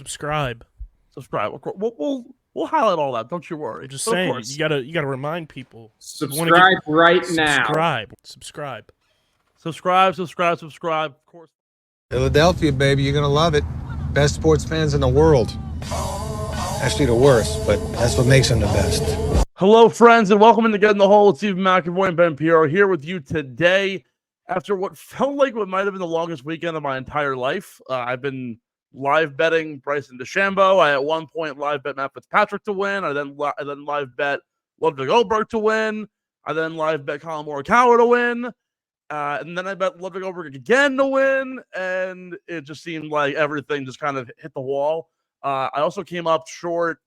Subscribe. We'll highlight all that. Don't you worry. I'm just But of saying, course, you gotta remind people. Subscribe right now. Subscribe. Subscribe. Of course. Philadelphia, baby, you're gonna love it. Best sports fans in the world. Actually, the worst, but that's what makes them the best. Hello, friends, and welcome to Get in the Hole with Steve McAvoy and Ben Pirro here with you today. After what felt like what might have been the longest weekend of my entire life, I've been live betting Bryson DeChambeau. I at one point live bet Matt Fitzpatrick to win. I then live bet Ludwig Goldberg to win. I then live bet Colin Morikawa to win. And then I bet Ludwig Goldberg again to win. And it just seemed like everything just kind of hit the wall. I also came up short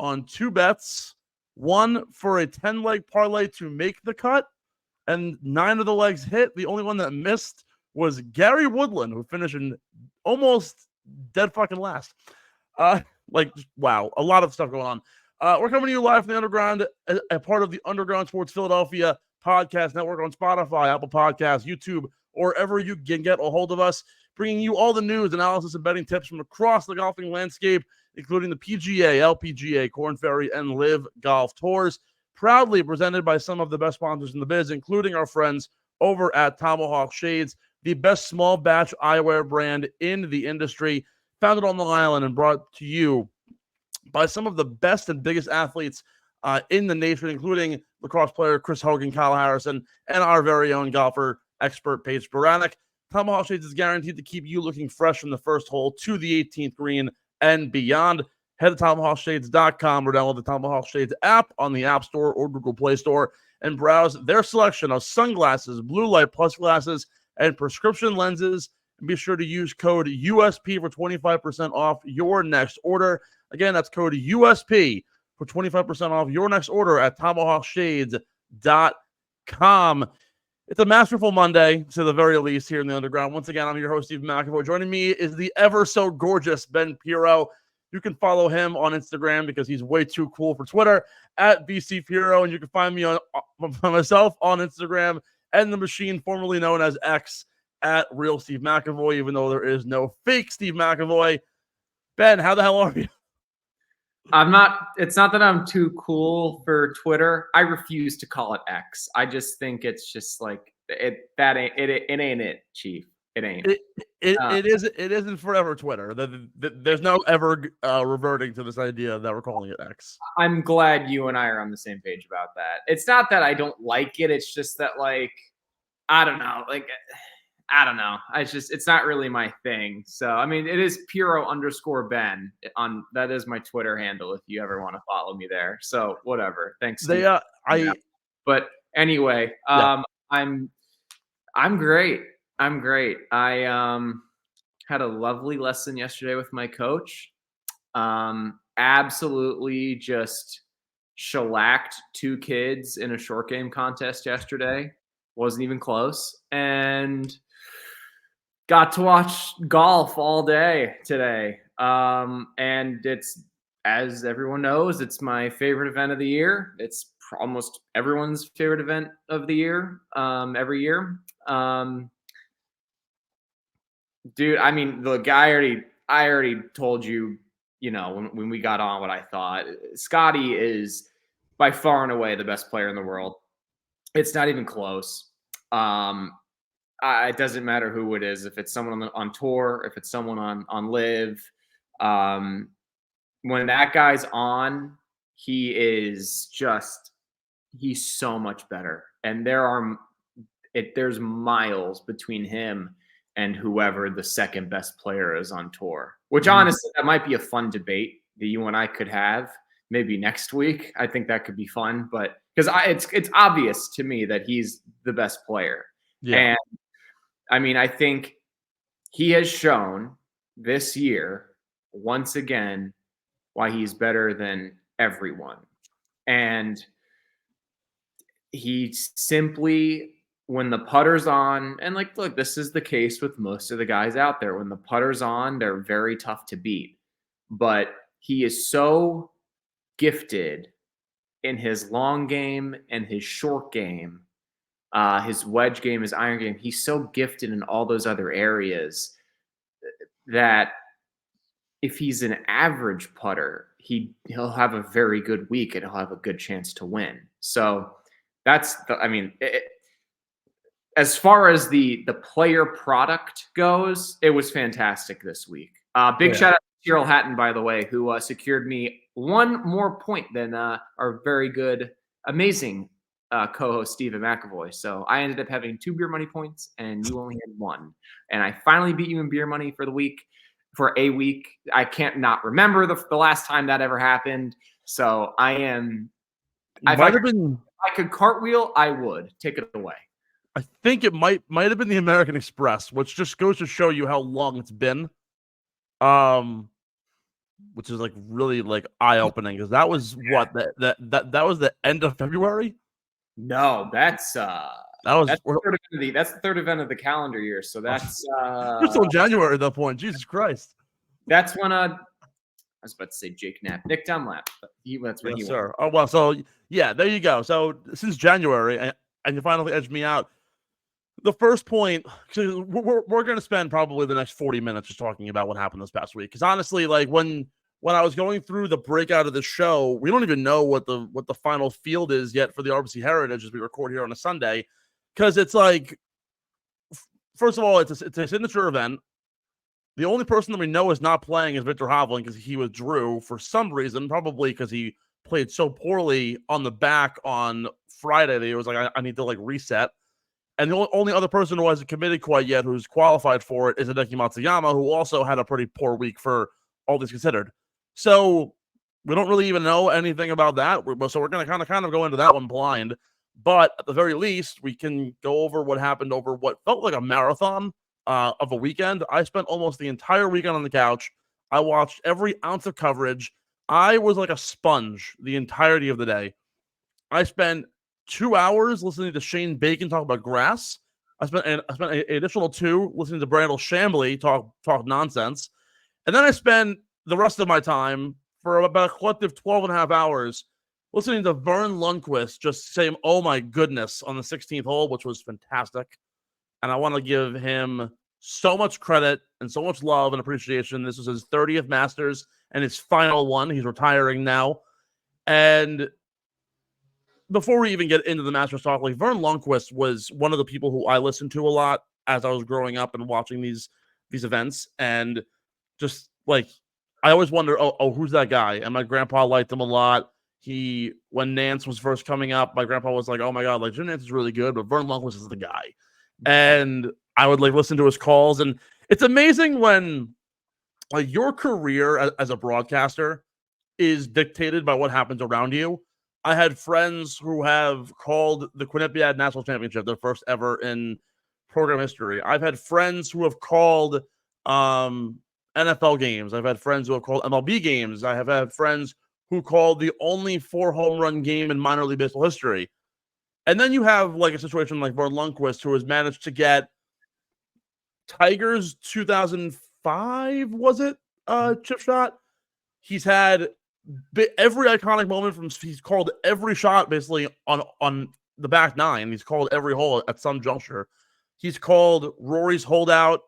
on two bets. One for a 10-leg parlay to make the cut, and 9 of the legs hit. The only one that missed was Gary Woodland, who finished in almost dead fucking last. Wow, a lot of stuff going on. We're coming to you live from the Underground, a part of the Underground Sports Philadelphia podcast network on Spotify, Apple Podcasts, YouTube, or wherever you can get a hold of us, bringing you all the news, analysis, and betting tips from across the golfing landscape, including the PGA, LPGA, Korn Ferry, and Live Golf Tours. Proudly presented by some of the best sponsors in the biz, including our friends over at Tomahawk Shades, the best small batch eyewear brand in the industry, founded on Long Island and brought to you by some of the best and biggest athletes in the nation, including lacrosse player Chris Hogan, Kyle Harrison, and our very own golfer expert Paige Sporadic. Tomahawk Shades is guaranteed to keep you looking fresh from the first hole to the 18th green and beyond. Head to TomahawkShades.com or download the Tomahawk Shades app on the App Store or Google Play Store and browse their selection of sunglasses, blue light plus glasses, and prescription lenses. And be sure to use code USP for 25% off your next order. Again, that's code USP for 25% off your next order at TomahawkShades.com. It's a masterful Monday, to the very least, here in the Underground. Once again, I'm your host, Steve McAvoy. Joining me is the ever-so-gorgeous Ben Pirro. You can follow him on Instagram because he's way too cool for Twitter, at BC Pirro. And you can find me on myself on Instagram and the machine formerly known as X, at Real Steve McAvoy, even though there is no fake Steve McAvoy. Ben, how the hell are you? It's not that I'm too cool for Twitter. I refuse to call it X. I just think it's just like it ain't it, Chief. It ain't. It isn't forever Twitter. There's no ever reverting to this idea that we're calling it X. I'm glad you and I are on the same page about that. It's not that I don't like it. It's just that, like, I don't know. It's not really my thing. So, I mean, it is Pirro_Ben on, that is my Twitter handle if you ever want to follow me there. So whatever. Thanks. But anyway, yeah. I'm great. I had a lovely lesson yesterday with my coach. Absolutely just shellacked 2 kids in a short game contest yesterday. Wasn't even close. And got to watch golf all day today. And it's, as everyone knows, it's my favorite event of the year. It's almost everyone's favorite event of the year, every year. Dude, I mean, look, I already told you, when we got on what I thought. Scottie is by far and away the best player in the world. It's not even close. It doesn't matter who it is. If it's someone on tour, if it's someone on live, when that guy's on, he's so much better. And there's miles between him and whoever the second best player is on tour, which honestly, that might be a fun debate that you and I could have maybe next week. I think that could be fun, but because it's obvious to me that he's the best player. Yeah. And I mean, I think he has shown this year, once again, why he's better than everyone. And he simply, when the putter's on, and look, this is the case with most of the guys out there. When the putter's on, they're very tough to beat. But he is so gifted in his long game and his short game, his wedge game, his iron game. He's so gifted in all those other areas that if he's an average putter, he'll have a very good week and he'll have a good chance to win. So that's as far as the player product goes, it was fantastic this week. Big shout out to Cyril Hatton, by the way, who secured me one more point than our very good, amazing co-host Stephen McAvoy. So I ended up having 2 beer money points, and you only had 1. And I finally beat you in beer money for a week. I can't not remember the last time that ever happened. So I am. If I could cartwheel, I would. Take it away. I think it might have been the American Express, which just goes to show you how long it's been. Which is like really like eye-opening, because that was what that was the end of February. No, that's the third event of the calendar year. So that's we're still in January at that point. Jesus Christ. That's when I was about to say Jake Knapp, Nick Dunlap. That's when he won. Sir. Oh well, so yeah, there you go. So since January, and you finally edged me out. The first point, we're going to spend probably the next 40 minutes just talking about what happened this past week. Because honestly, like when I was going through the breakout of the show, we don't even know what the final field is yet for the RBC Heritage as we record here on a Sunday. Because it's like, first of all, it's a signature event. The only person that we know is not playing is Victor Hovland, because he withdrew for some reason, probably because he played so poorly on the back on Friday that he was like, I need to like reset. And the only other person who hasn't committed quite yet, who's qualified for it, is Hideki Matsuyama, who also had a pretty poor week for all things considered. So we don't really even know anything about that. So we're going to kind of go into that one blind. But at the very least, we can go over what happened over what felt like a marathon of a weekend. I spent almost the entire weekend on the couch. I watched every ounce of coverage. I was like a sponge the entirety of the day. I spent 2 hours listening to Shane Bacon talk about grass. I spent an additional 2 listening to Brandel Chambly talk nonsense. And then I spent the rest of my time for about a collective 12 and a half hours listening to Vern Lundquist just say, oh my goodness, on the 16th hole, which was fantastic. And I want to give him so much credit and so much love and appreciation. This was his 30th Masters and his final one. He's retiring now. And before we even get into the Masters talk, like Vern Lundquist was one of the people who I listened to a lot as I was growing up and watching these events. And just like, I always wonder, oh, who's that guy? And my grandpa liked him a lot. When Nance was first coming up, my grandpa was like, oh my God, like Jim Nance is really good, but Vern Lundquist is the guy. And I would like listen to his calls. And it's amazing when like your career as a broadcaster is dictated by what happens around you. I had friends who have called the Quinnipiac National Championship their first ever in program history. I've had friends who have called NFL games. I've had friends who have called MLB games. I have had friends who called the only 4 home run game in minor league baseball history. And then you have like a situation like Vern Lundquist, who has managed to get Tigers 2005, was it? Chip shot. He's had every iconic moment he's called every shot basically on the back 9. He's called every hole at some juncture. He's called Rory's hole out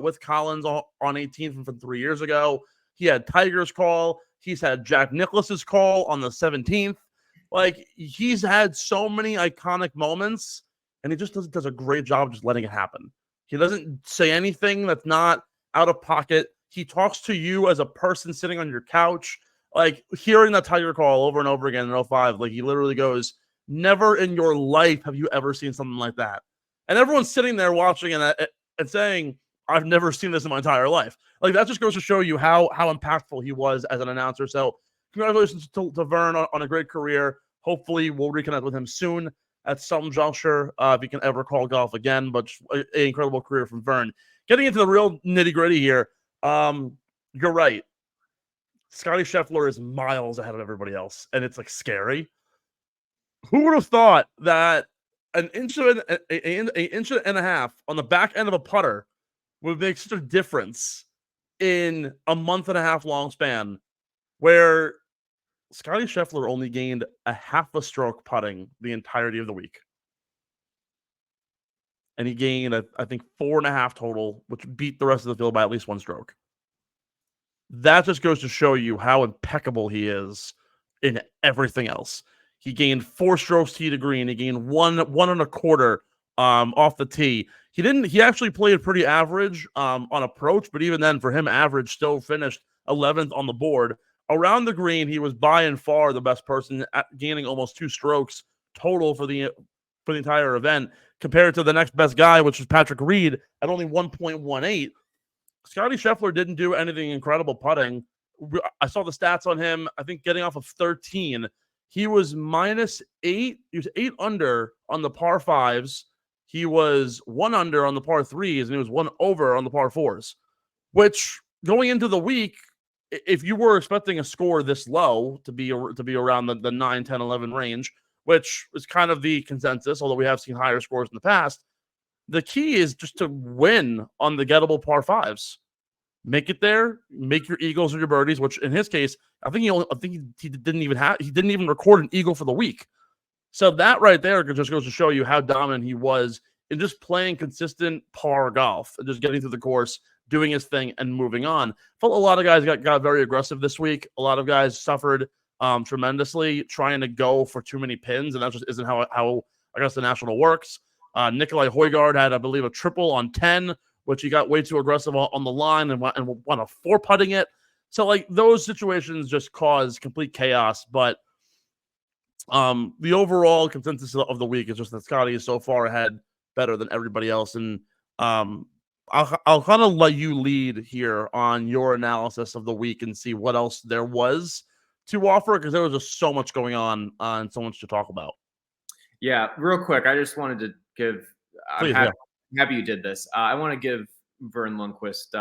with Collins on 18th from 3 years ago. He had Tiger's call. He's had Jack Nicklaus's call on the 17th. Like, he's had so many iconic moments, and he just does a great job just letting it happen. He doesn't say anything that's not out of pocket. He talks to you as a person sitting on your couch. Like, hearing that Tiger call over and over again in 05, like, he literally goes, never in your life have you ever seen something like that. And everyone's sitting there watching and saying, I've never seen this in my entire life. Like, that just goes to show you how impactful he was as an announcer. So congratulations to Vern on a great career. Hopefully we'll reconnect with him soon at some juncture if he can ever call golf again. But an incredible career from Vern. Getting into the real nitty-gritty here, you're right. Scottie Scheffler is miles ahead of everybody else, and it's like scary. Who would have thought that an inch and a half on the back end of a putter would make such a difference in a month and a half long span, where Scottie Scheffler only gained a half a stroke putting the entirety of the week. And he gained, I think, 4.5 total, which beat the rest of the field by at least 1 stroke. that just goes to show you how impeccable he is in everything else. He gained 4 strokes tee to green. He gained one and a quarter off the tee. He actually played pretty average on approach, but even then for him, average still finished 11th on the board. Around the green, he was by and far the best person, gaining almost 2 strokes total for the entire event, compared to the next best guy, which was Patrick Reed at only 1.18. Scottie Scheffler didn't do anything incredible putting. I saw the stats on him. I think getting off of 13, he was -8. He was 8 under on the par 5s. He was 1 under on the par 3s, and he was 1 over on the par 4s, which going into the week, if you were expecting a score this low to be around the 9, 10, 11 range, which is kind of the consensus, although we have seen higher scores in the past, the key is just to win on the gettable par 5s. Make it there, make your eagles or your birdies, which in his case, he didn't even record an eagle for the week. So that right there just goes to show you how dominant he was in just playing consistent par golf and just getting through the course, doing his thing, and moving on. Felt a lot of guys got very aggressive this week. A lot of guys suffered tremendously trying to go for too many pins, and that just isn't how Augusta National works. Nikolai Højgaard had, I believe, a triple on 10, which he got way too aggressive on the line and wound up 4-putting it. So, like, those situations just cause complete chaos. But the overall consensus of the week is just that Scottie is so far ahead, better than everybody else. And I'll kind of let you lead here on your analysis of the week and see what else there was to offer, because there was just so much going on and so much to talk about. Yeah, real quick, I just wanted to give. I'm happy you did this. I want to give Vern Lundquist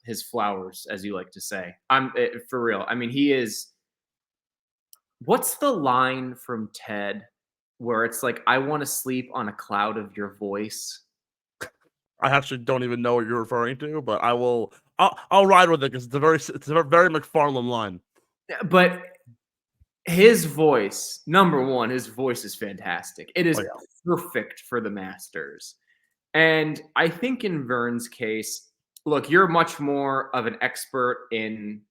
his flowers, as you like to say. For real. I mean, he is. What's the line from Ted where it's like, "I want to sleep on a cloud of your voice"? I actually don't even know what you're referring to, but I'll ride with it because it's a very McFarlane line. But his voice, number one, his voice is fantastic. It is perfect for the Masters. And I think in Vern's case, look, you're much more of an expert in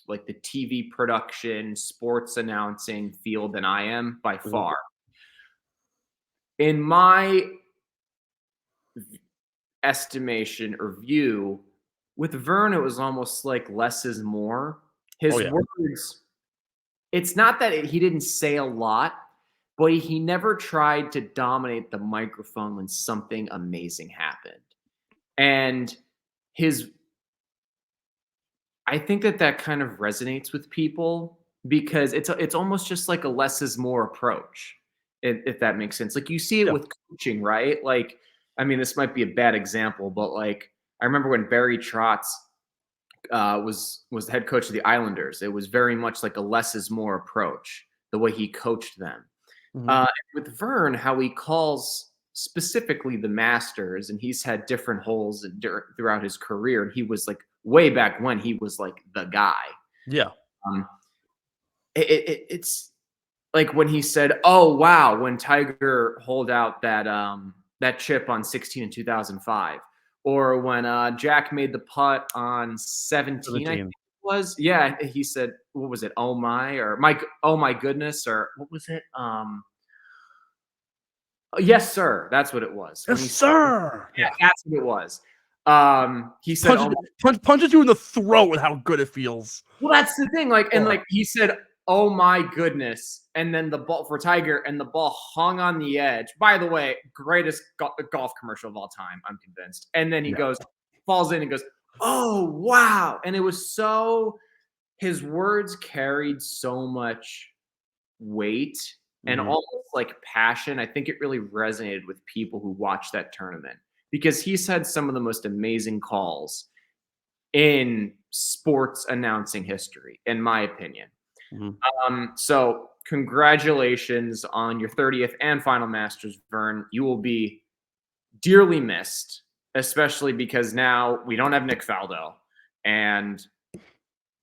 like the TV production, sports announcing field than I am by far. In my estimation or view, with Vern, it was almost like less is more. His words, it's not that he didn't say a lot, but he never tried to dominate the microphone when something amazing happened. And I think that kind of resonates with people because it's almost just like a less is more approach, if that makes sense. Like you see it with coaching, right? Like, I mean, this might be a bad example, but like I remember when Barry Trotz was the head coach of the Islanders. It was very much like a less is more approach, the way he coached them. With Vern, how he calls specifically the Masters, and he's had different holes throughout his career, and he was like way back when he was like the guy. Yeah. It's like when he said, "Oh wow," when Tiger holed out that chip on 16 in 2005. Or when Jack made the putt on 17, I think it was. Yeah, he said, what was it? Oh my, or Mike, oh my goodness, or what was it? Yes, sir. That's what it was. Yes, sir. Yeah, that's what it was. He said, punches you in the throat with how good it feels. Well, that's the thing. Like, and like he said, oh my goodness. And then the ball for Tiger, and the ball hung on the edge. By the way, greatest golf commercial of all time, I'm convinced. And then he falls in and goes, oh, wow. And it was his words carried so much weight and almost like passion. I think it really resonated with people who watched that tournament because he's had some of the most amazing calls in sports announcing history, in my opinion. So congratulations on your 30th and final Masters, Vern. You will be dearly missed, especially because now we don't have Nick Faldo, and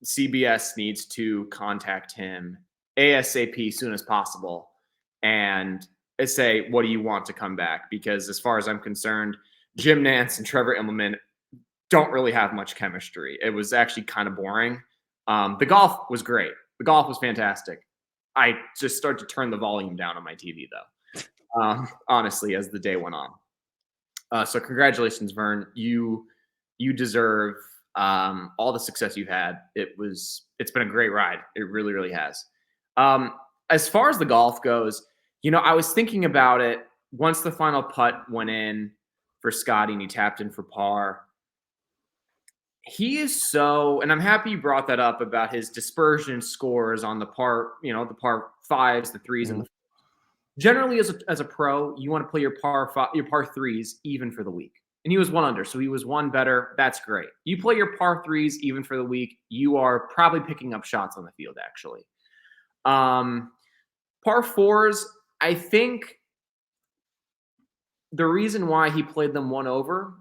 CBS needs to contact him ASAP soon as possible and say, what do you want to come back? Because as far as I'm concerned, Jim Nantz and Trevor Immelman, don't really have much chemistry. It was actually kind of boring. The golf was great. The golf was fantastic. I just started to turn the volume down on my TV, though, honestly, as the day went on. So congratulations, Vern. You deserve all the success you've had. It's been a great ride. It really, really has. As far as the golf goes, I was thinking about it once the final putt went in for Scottie and he tapped in for par. He is and I'm happy you brought that up about his dispersion scores on the par, the par fives, the threes, and the generally as a pro, you want to play your par threes even for the week. And he was 1 under, so he was 1 better. That's great. You play your par threes even for the week, you are probably picking up shots on the field, actually. Par fours, I think the reason why he played them 1 over,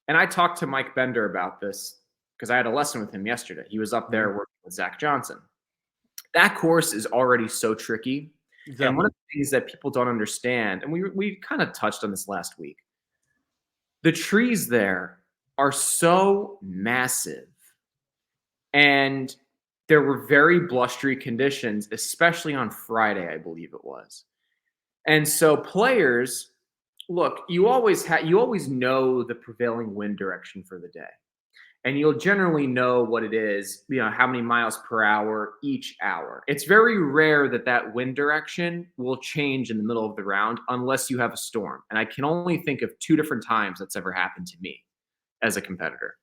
and I talked to Mike Bender about this because I had a lesson with him yesterday. He was up there working with Zach Johnson. That course is already so tricky. Exactly. And one of the things that people don't understand, and we kind of touched on this last week, the trees there are so massive. And there were very blustery conditions, especially on Friday, I believe it was. And so players, look, you always know the prevailing wind direction for the day. And you'll generally know what it is, how many miles per hour each hour. It's very rare that wind direction will change in the middle of the round unless you have a storm. And I can only think of 2 different times that's ever happened to me as a competitor.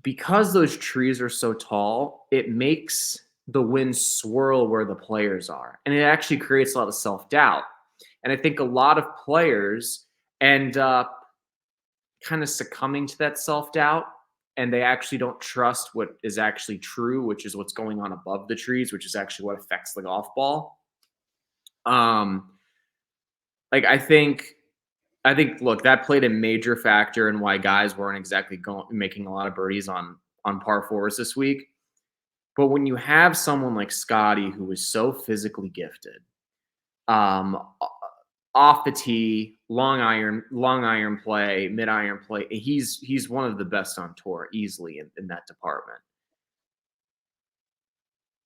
Because those trees are so tall, it makes the wind swirl where the players are. And it actually creates a lot of self-doubt. And I think a lot of players end up kind of succumbing to that self-doubt, and they actually don't trust what is actually true, which is what's going on above the trees, which is actually what affects the golf ball. I think, look, that played a major factor in why guys weren't exactly making a lot of birdies on par fours this week. But when you have someone like Scottie, who is so physically gifted, off the tee, long iron play, mid iron play, he's one of the best on tour easily in that department.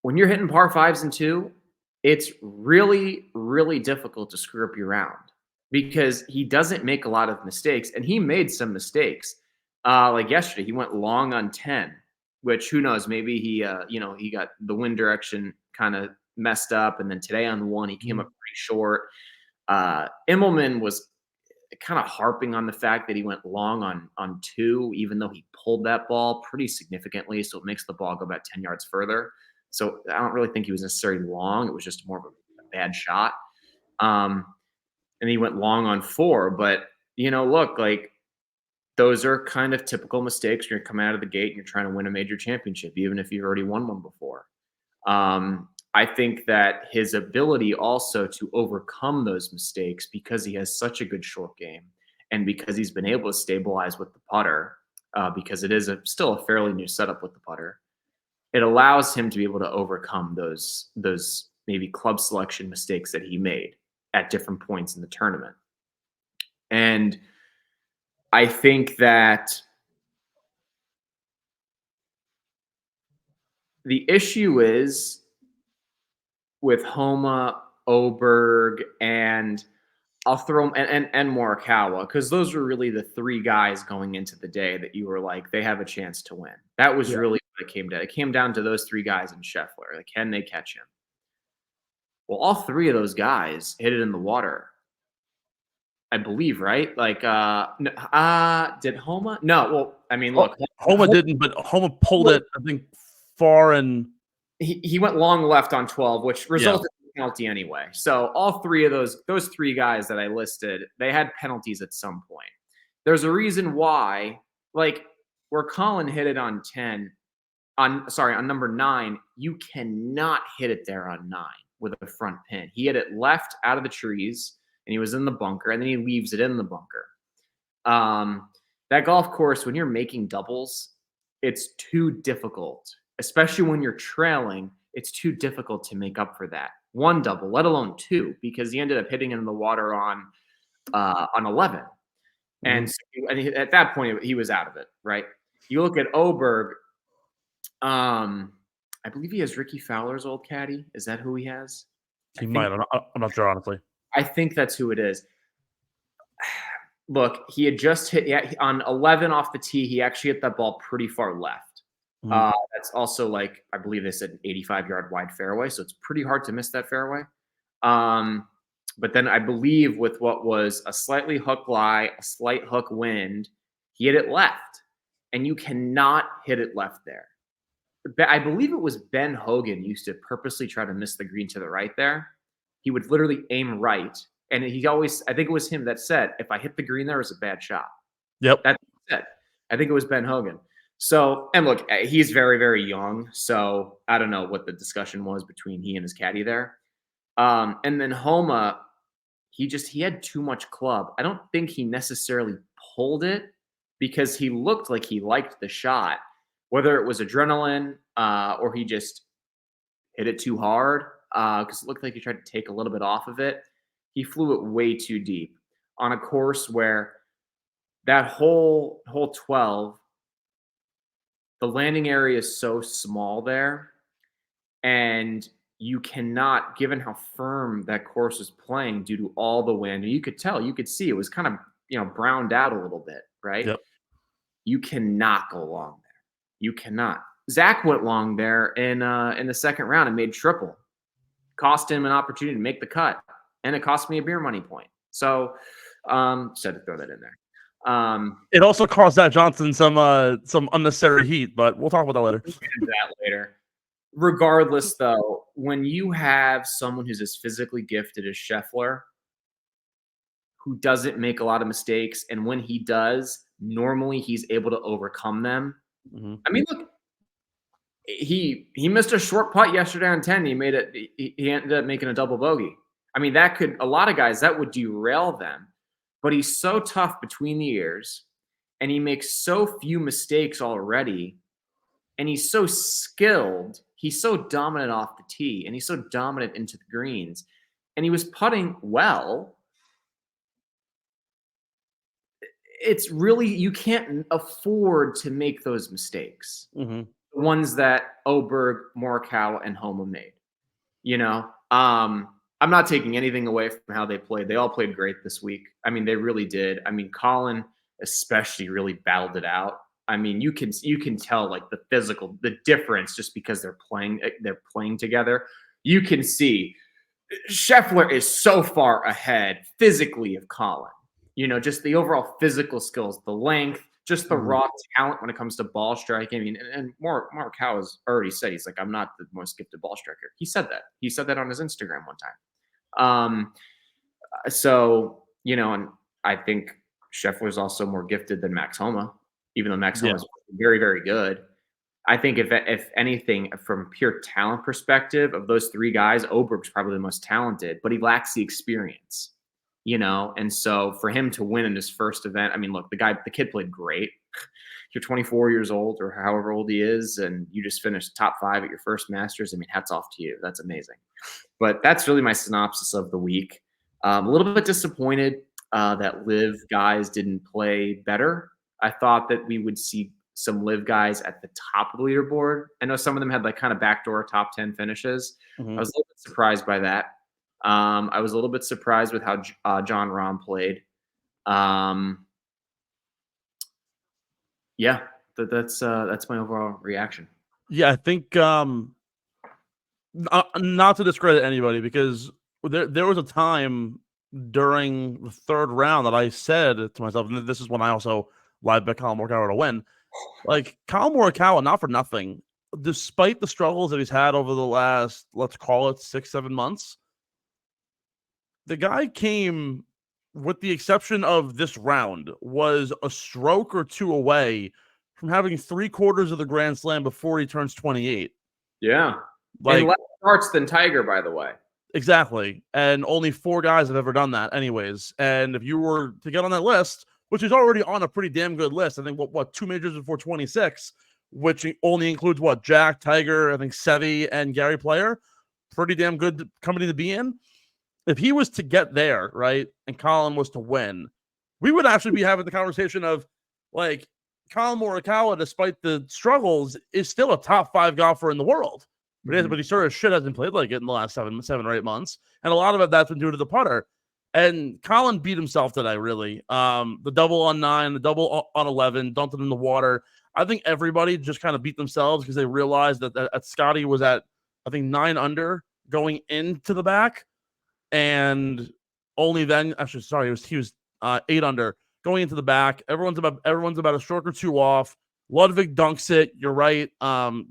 When you're hitting par fives and 2, it's really, really difficult to screw up your round because he doesn't make a lot of mistakes, and he made some mistakes. Like yesterday, he went long on 10, which who knows, maybe he got the wind direction kind of messed up, and then today on 1 he came up pretty short. Immelman was kind of harping on the fact that he went long on 2, even though he pulled that ball pretty significantly. So it makes the ball go about 10 yards further. So I don't really think he was necessarily long. It was just more of a bad shot. And he went long on 4, but look, those are kind of typical mistakes when you're coming out of the gate and you're trying to win a major championship, even if you've already won one before. I think that his ability also to overcome those mistakes, because he has such a good short game and because he's been able to stabilize with the putter, because it is still a fairly new setup with the putter, it allows him to be able to overcome those maybe club selection mistakes that he made at different points in the tournament. And I think that the issue is with Homa, Oberg, and I'll throw and Morikawa, because those were really the 3 guys going into the day that you were like, they have a chance to win. That was really what it came down. It came down to those 3 guys and Scheffler. Can they catch him? Well, all 3 of those guys hit it in the water, I believe, right? Did Homa? No. Well, I mean, look, Homa didn't, but Homa pulled it, I think, far and he went long left on 12, which resulted in a penalty anyway. So all 3 of those 3 guys that I listed, they had penalties at some point. There's a reason why, where Colin hit it on on number 9, you cannot hit it there on 9 with a front pin. He hit it left out of the trees, and he was in the bunker, and then he leaves it in the bunker. That golf course, when you're making doubles, it's too difficult. Especially when you're trailing, it's too difficult to make up for that. 1 double, let alone 2, because he ended up hitting it in the water on 11. And so at that point, he was out of it, right? You look at Oberg. I believe he has Ricky Fowler's old caddy. Is that who he has? He might. I'm not sure, honestly. I think that's who it is. Look, he had just hit on 11 off the tee. He actually hit that ball pretty far left. That's also like, I believe they said an 85-yard wide fairway, so it's pretty hard to miss that fairway. But then I believe with what was a slightly hook lie, a slight hook wind, he hit it left, and you cannot hit it left there. I believe it was Ben Hogan used to purposely try to miss the green to the right there. He would literally aim right. And he always, I think it was him that said, if I hit the green there, it's a bad shot. Yep. That's what he said. I think it was Ben Hogan. So, and look, he's very, very young. So I don't know what the discussion was between he and his caddy there. And then Homa, he had too much club. I don't think he necessarily pulled it because he looked like he liked the shot, whether it was adrenaline or he just hit it too hard because it looked like he tried to take a little bit off of it. He flew it way too deep on a course where that whole 12, the landing area is so small there, and you cannot, given how firm that course was playing due to all the wind, and you could see it was kind of, browned out a little bit, right? Yep. You cannot go long there. You cannot. Zach went long there in the second round and made triple. Cost him an opportunity to make the cut. And it cost me a beer money point. So, just had to throw that in there. It also caused Zach Johnson some unnecessary heat, but we'll talk about that later. We'll get into that later. Regardless, though, when you have someone who's as physically gifted as Scheffler, who doesn't make a lot of mistakes, and when he does, normally he's able to overcome them. Mm-hmm. I mean, look, he missed a short putt yesterday on 10. He ended up making a double bogey. I mean, a lot of guys, that would derail them. But he's so tough between the ears, and he makes so few mistakes already, and he's so skilled. He's so dominant off the tee, and he's so dominant into the greens, and he was putting well. It's really, you can't afford to make those mistakes. Mm-hmm. The ones that Oberg, Morikawa, and Homa made. I'm not taking anything away from how they played. They all played great this week. I mean, they really did. I mean, Colin especially really battled it out. I mean, you can tell like the difference just because they're playing together. You can see Scheffler is so far ahead physically of Colin. Just the overall physical skills, the length, just the raw talent when it comes to ball striking. I mean, and Morikawa has already said, he's like, I'm not the most gifted ball striker. He said that. He said that on his Instagram one time. So, and I think Scheffler is also more gifted than Max Homa, even though Max Homa is very, very good. I think if anything, from pure talent perspective of those three guys, Oberg's probably the most talented, but he lacks the experience. And so for him to win in his first event, I mean, look, the kid played great. You're 24 years old or however old he is, and you just finished top 5 at your first Masters. I mean, hats off to you. That's amazing. But that's really my synopsis of the week. A little bit disappointed that LIV guys didn't play better. I thought that we would see some LIV guys at the top of the leaderboard. I know some of them had like kind of backdoor top 10 finishes. Mm-hmm. I was a little bit surprised by that. I was a little bit surprised with how John Rahm played. That's my overall reaction. Yeah, I think not to discredit anybody, because there was a time during the third round that I said to myself, and this is when I also live bet Colin Morikawa to win. Like, Colin Morikawa, not for nothing, despite the struggles that he's had over the last, let's call it 6-7 months, the guy came, with the exception of this round, was a stroke or two away from having 3/4 of the Grand Slam before he turns 28. Yeah. Like, and less starts than Tiger, by the way. Exactly. And only 4 guys have ever done that anyways. And if you were to get on that list, which is already on a pretty damn good list, I think, what 2 majors before 26, which only includes, Jack, Tiger, I think Seve, and Gary Player. Pretty damn good company to be in. If he was to get there, right, and Colin was to win, we would actually be having the conversation of like Colin Morikawa, despite the struggles, is still a top 5 golfer in the world. But he sort of shit hasn't played like it in the last 7 or 8 months. And a lot of it that's been due to the putter. And Colin beat himself today, really. The double on 9, the double on 11, dumped it in the water. I think everybody just kind of beat themselves because they realized that Scottie was at, I think, 9 under going into the back. And only then, actually, sorry, he was 8 under going into the back. Everyone's about a stroke or 2 off. Ludwig dunks it. You're right.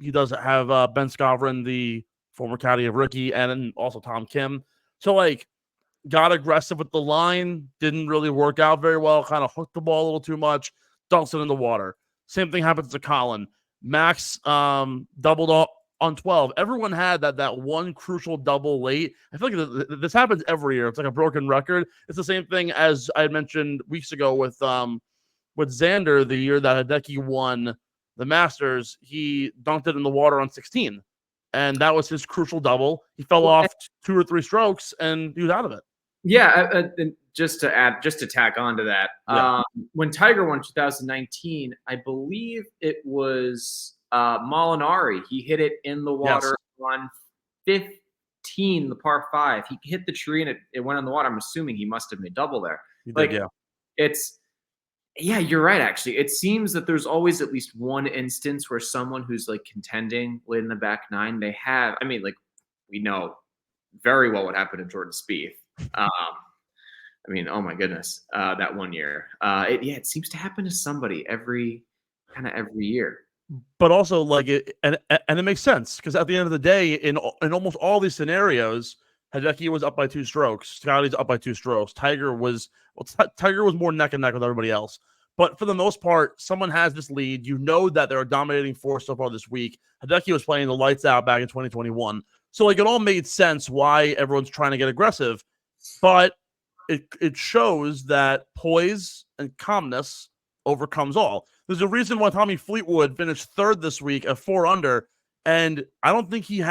He does have Ben Scovrin, the former caddy of Ricky, and also Tom Kim. So like, got aggressive with the line, didn't really work out very well. Kind of hooked the ball a little too much. Dunks it in the water. Same thing happens to Colin. Max doubled on 12. Everyone had that one crucial double late. I feel like this happens every year. It's like a broken record. It's the same thing as I had mentioned weeks ago with Xander, the year that Hideki won the Masters. He dunked it in the water on 16, and that was his crucial double. He fell off 2 or 3 strokes, and he was out of it. Yeah, just to tack on to that, when Tiger won 2019, I believe it was Molinari. He hit it in the water on 15, the par 5. He hit the tree and it went in the water. I'm assuming he must have made double there. Yeah, you're right, actually. It seems that there's always at least one instance where someone who's like contending late in the back 9, they have, I mean, like, we know very well what happened to Jordan Spieth. I mean, oh my goodness, that one year. It seems to happen to somebody every year. But also, like, it makes sense because at the end of the day, in almost all these scenarios, Hideki was up by 2 strokes. Scottie's up by 2 strokes. Tiger was more neck and neck with everybody else. But for the most part, someone has this lead. You know that they're a dominating force so far this week. Hideki was playing the lights out back in 2021. So, like, it all made sense why everyone's trying to get aggressive. But it shows that poise and calmness overcomes all. There's a reason why Tommy Fleetwood finished 3rd this week at 4 under. And I don't think he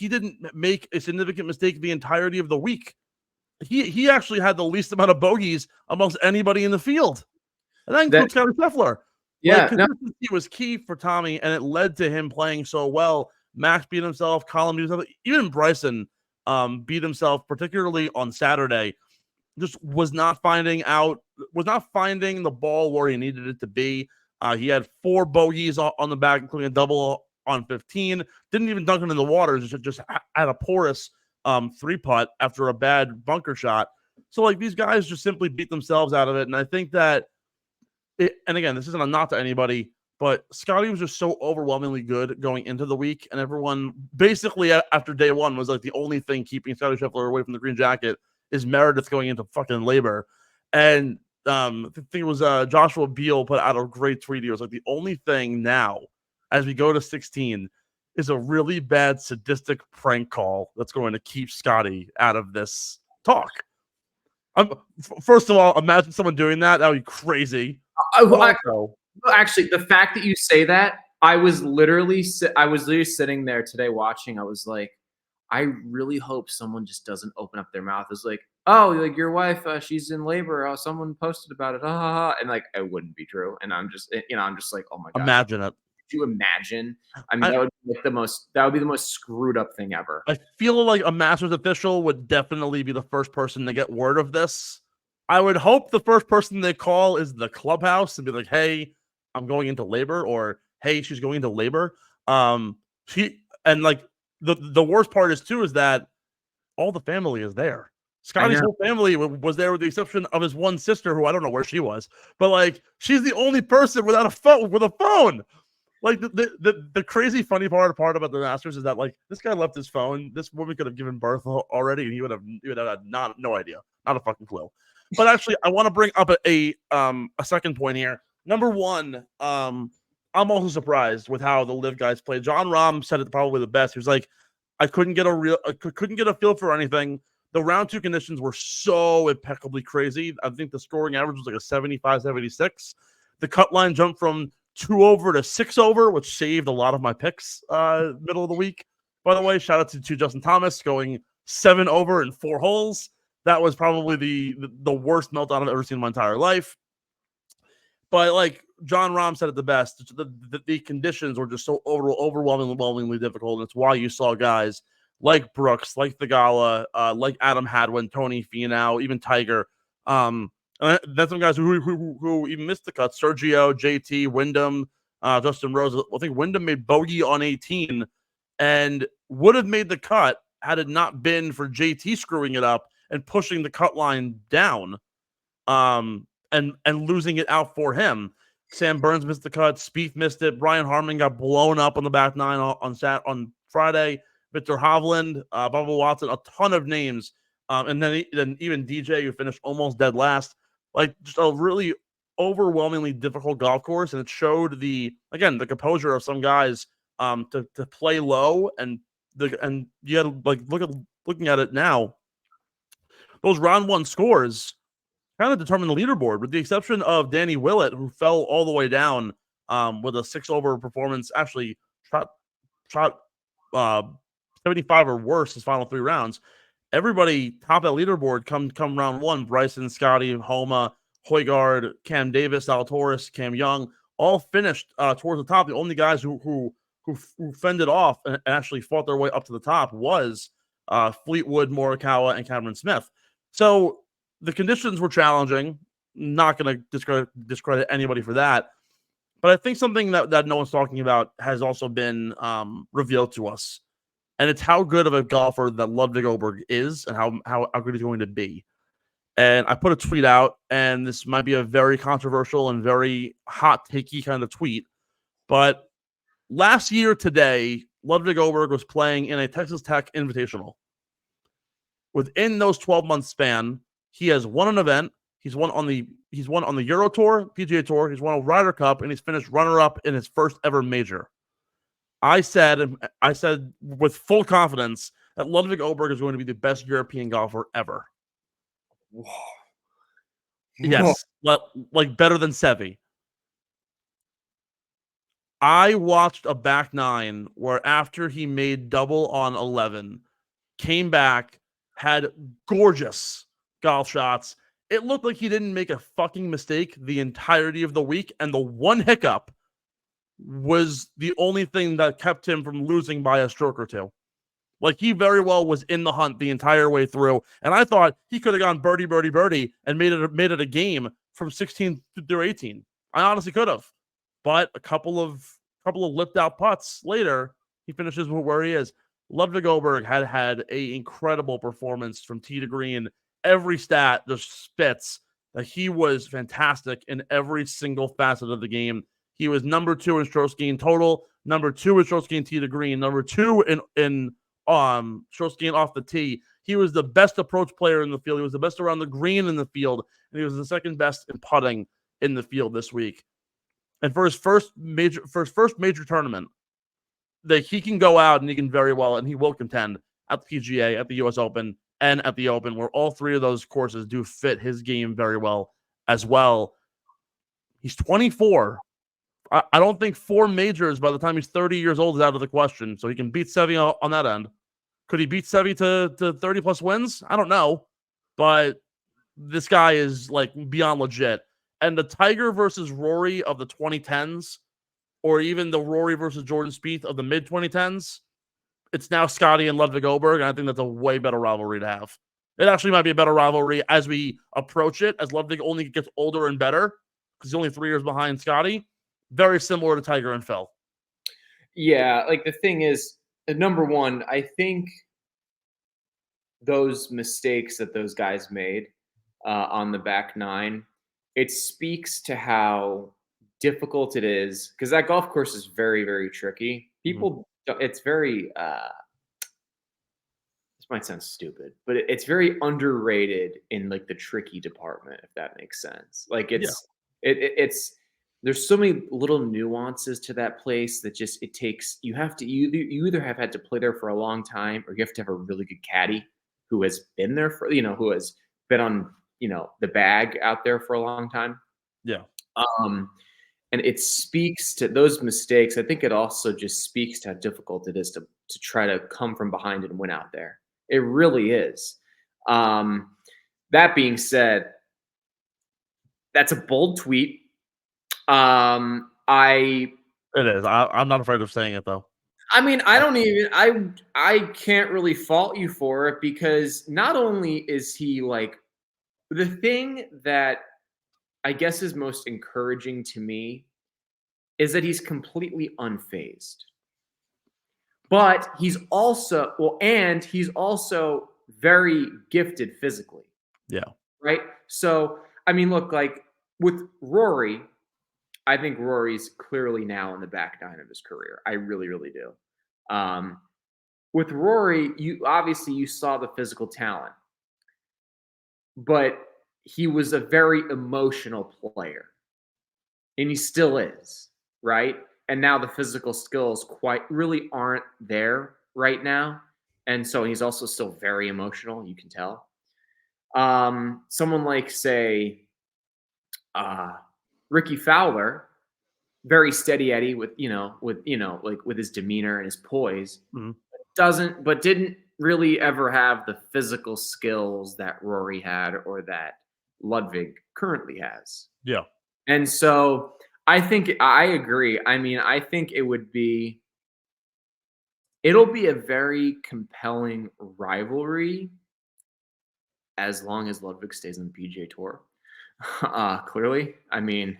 didn't make a significant mistake the entirety of the week. He actually had the least amount of bogeys amongst anybody in the field. And that includes Scottie Scheffler. Yeah, consistency was key for Tommy, and it led to him playing so well. Max beat himself, Colin beat himself, even Bryson beat himself, particularly on Saturday. Just was not finding the ball where he needed it to be. He had 4 bogeys on the back, including a double on 15. Didn't even dunk it in the water. Just had a porous 3-putt after a bad bunker shot. So, like, these guys just simply beat themselves out of it. And I think that and again, this isn't a knock to anybody, but Scottie was just so overwhelmingly good going into the week. And everyone basically after day 1 was like, the only thing keeping Scottie Scheffler away from the green jacket is Meredith going into fucking labor. And I think it was Joshua Beal put out a great tweet. He was like, the only thing now as we go to 16 is a really bad sadistic prank call that's going to keep Scottie out of this talk. First of all, imagine someone doing that. That would be crazy. Actually, the fact that you say that, I was literally sitting there today watching. I was like, I really hope someone just doesn't open up their mouth. It's like, oh, like your wife, she's in labor. Oh, someone posted about it. And like, it wouldn't be true. And I'm just like, oh my god. Imagine it. Could you imagine? I mean, that would be the most screwed up thing ever. I feel like a Masters official would definitely be the first person to get word of this. I would hope the first person they call is the clubhouse and be like, hey, I'm going into labor, or hey, she's going into labor. The worst part is that all the family is there. Scottie's whole family was there with the exception of his one sister, who I don't know where she was, but like, she's the only person without a phone with a phone. Like the crazy funny part about the Masters is that, like, this guy left his phone. This woman could have given birth already, and he would have had no idea, not a fucking clue. But actually, I want to bring up a second point here. Number one, I'm also surprised with how the LIV guys played. John Rahm said it probably the best. He was like, I couldn't get a feel for anything. The round 2 conditions were so impeccably crazy. I think the scoring average was like a 75, 76. The cut line jumped from 2 over to 6 over, which saved a lot of my picks middle of the week. By the way, shout out to Justin Thomas going 7 over in 4 holes. that was probably the worst meltdown I've ever seen in my entire life. But like John Rahm said it the best, the conditions were just so overwhelmingly difficult. And it's why you saw guys like Brooks, like Thigala, like Adam Hadwin, Tony Finau, even Tiger. And then some guys who even missed the cut: Sergio, JT, Wyndham, Justin Rose. I think Wyndham made bogey on 18 and would have made the cut had it not been for JT screwing it up and pushing the cut line down. And losing it out for him. Sam Burns missed the cut. Spieth missed it. Brian Harman got blown up on the back nine on Friday. Victor Hovland, Bubba Watson, a ton of names. And then even DJ, who finished almost dead last. Like, just a really overwhelmingly difficult golf course. And it showed the composure of some guys to play low. And you had to, like, looking at it now, those round one scores kind of determined the leaderboard, with the exception of Danny Willett, who fell all the way down with a 6-over performance. Actually, shot 75 or worse his final 3 rounds. Everybody top at leaderboard come round one. Bryson, Scottie, Homa, Højgaard, Cam Davis, Zalatoris, Cam Young, all finished towards the top. The only guys who fended off and actually fought their way up to the top was Fleetwood, Morikawa, and Cameron Smith. So the conditions were challenging. Not going to discredit anybody for that. But I think something that no one's talking about has also been revealed to us. And it's how good of a golfer that Ludwig Åberg is and how good he's going to be. And I put a tweet out, and this might be a very controversial and very hot takey kind of tweet. But last year today, Ludwig Åberg was playing in a Texas Tech Invitational. Within those 12-month span, he has won an event. He's won on the Euro Tour, PGA Tour. He's won a Ryder Cup, and he's finished runner-up in his first ever major. I said with full confidence that Ludwig Åberg is going to be the best European golfer ever. Whoa. Yes, like better than Seve. I watched a back nine where after he made double on 11, came back, had gorgeous golf shots. It looked like he didn't make a fucking mistake the entirety of the week, and the one hiccup was the only thing that kept him from losing by a stroke or two. Like, he very well was in the hunt the entire way through, and I thought he could have gone birdie, birdie, birdie, and made it a game from 16 through 18. I honestly could have, but a couple of lipped out putts later, he finishes where he is. Ludwig Åberg had a incredible performance from tee to green. Every stat just spits that he was fantastic in every single facet of the game. He was number 2 in strokes gained total, number 2 in strokes gained tee to green, number 2 in strokes gained off the tee. He was the best approach player in the field. He was the best around the green in the field, and he was the second best in putting in the field this week. And for his first major tournament, that he can go out and he can very well, and he will contend at the PGA, at the US Open, and at the Open, where all 3 of those courses do fit his game very well as well. He's 24. I don't think 4 majors by the time he's 30 years old is out of the question. So he can beat Seve on that end. Could he beat Seve to 30 plus wins? I don't know. But this guy is like beyond legit. And the Tiger versus Rory of the 2010s, or even the Rory versus Jordan Spieth of the mid 2010s, it's now Scottie and Ludwig Åberg, and I think that's a way better rivalry to have. It actually might be a better rivalry as we approach it, as Ludwig only gets older and better, because he's only 3 years behind Scottie. Very similar to Tiger and Phil. Yeah, like the thing is, number one, I think those mistakes that those guys made on the back nine, it speaks to how difficult it is, because that golf course is very, very tricky. People, it's very, this might sound stupid, but it's very underrated in like the tricky department, if that makes sense. Like it's there's so many little nuances to that place that just it takes, you either have had to play there for a long time, or you have to have a really good caddy who has been there for, who has been on, the bag out there for a long time. Yeah. And it speaks to those mistakes. I think it also just speaks to how difficult it is to try to come from behind and win out there. It really is. That being said, that's a bold tweet. It is. I'm not afraid of saying it though. I mean, I can't really fault you for it, because not only is he like, the thing that I guess is most encouraging to me is that he's completely unfazed. But he's also very gifted physically. Yeah. Right? So, I mean, look, like with Rory, I think Rory's clearly now in the back nine of his career. I really, really do. With Rory, you saw the physical talent, but he was a very emotional player, and he still is, right? And now the physical skills really aren't there right now, and so he's also still very emotional. You can tell. Someone like, say, Ricky Fowler, very steady Eddie with his demeanor and his poise, didn't really ever have the physical skills that Rory had or that Ludwig currently has. Yeah. And so I agree. I mean, I think it'll be a very compelling rivalry as long as Ludwig stays on the PGA Tour. Clearly, I mean,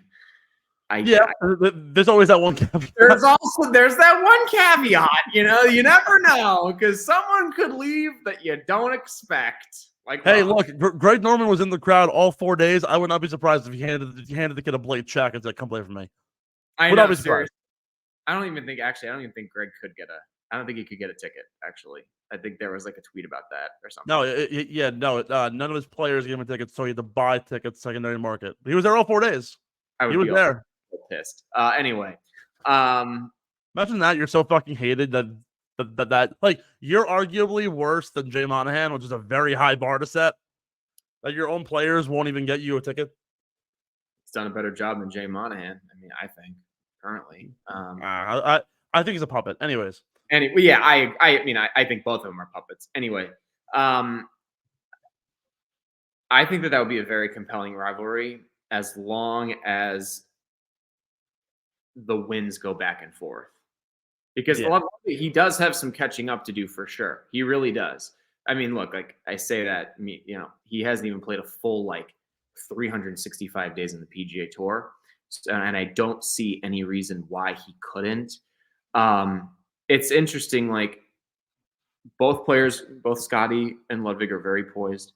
there's always that one caveat. There's that one caveat, you never know, because someone could leave that you don't expect. Like, hey, look, Greg Norman was in the crowd all 4 days. I would not be surprised if he handed the kid a blade check and said, "Come play for me." I would know, not be surprised. I don't even think Greg could get I don't think he could get a ticket, actually. I think there was like a tweet about that or something. No, none of his players gave him tickets, so he had to buy tickets secondary market. He was there all 4 days. He was there. Pissed. Anyway, imagine that you're so fucking hated that like you're arguably worse than Jay Monahan, which is a very high bar to set. That your own players won't even get you a ticket. He's done a better job than Jay Monahan. I mean, I think currently. I think he's a puppet. Anyways. Anyway, yeah, I think both of them are puppets. Anyway, I think that would be a very compelling rivalry as long as the wins go back and forth, because he does have some catching up to do for sure. He really does. I mean, look, like I say that, he hasn't even played a full 365 days in the PGA Tour, and I don't see any reason why he couldn't. It's interesting, like both players, both Scottie and Ludwig, are very poised.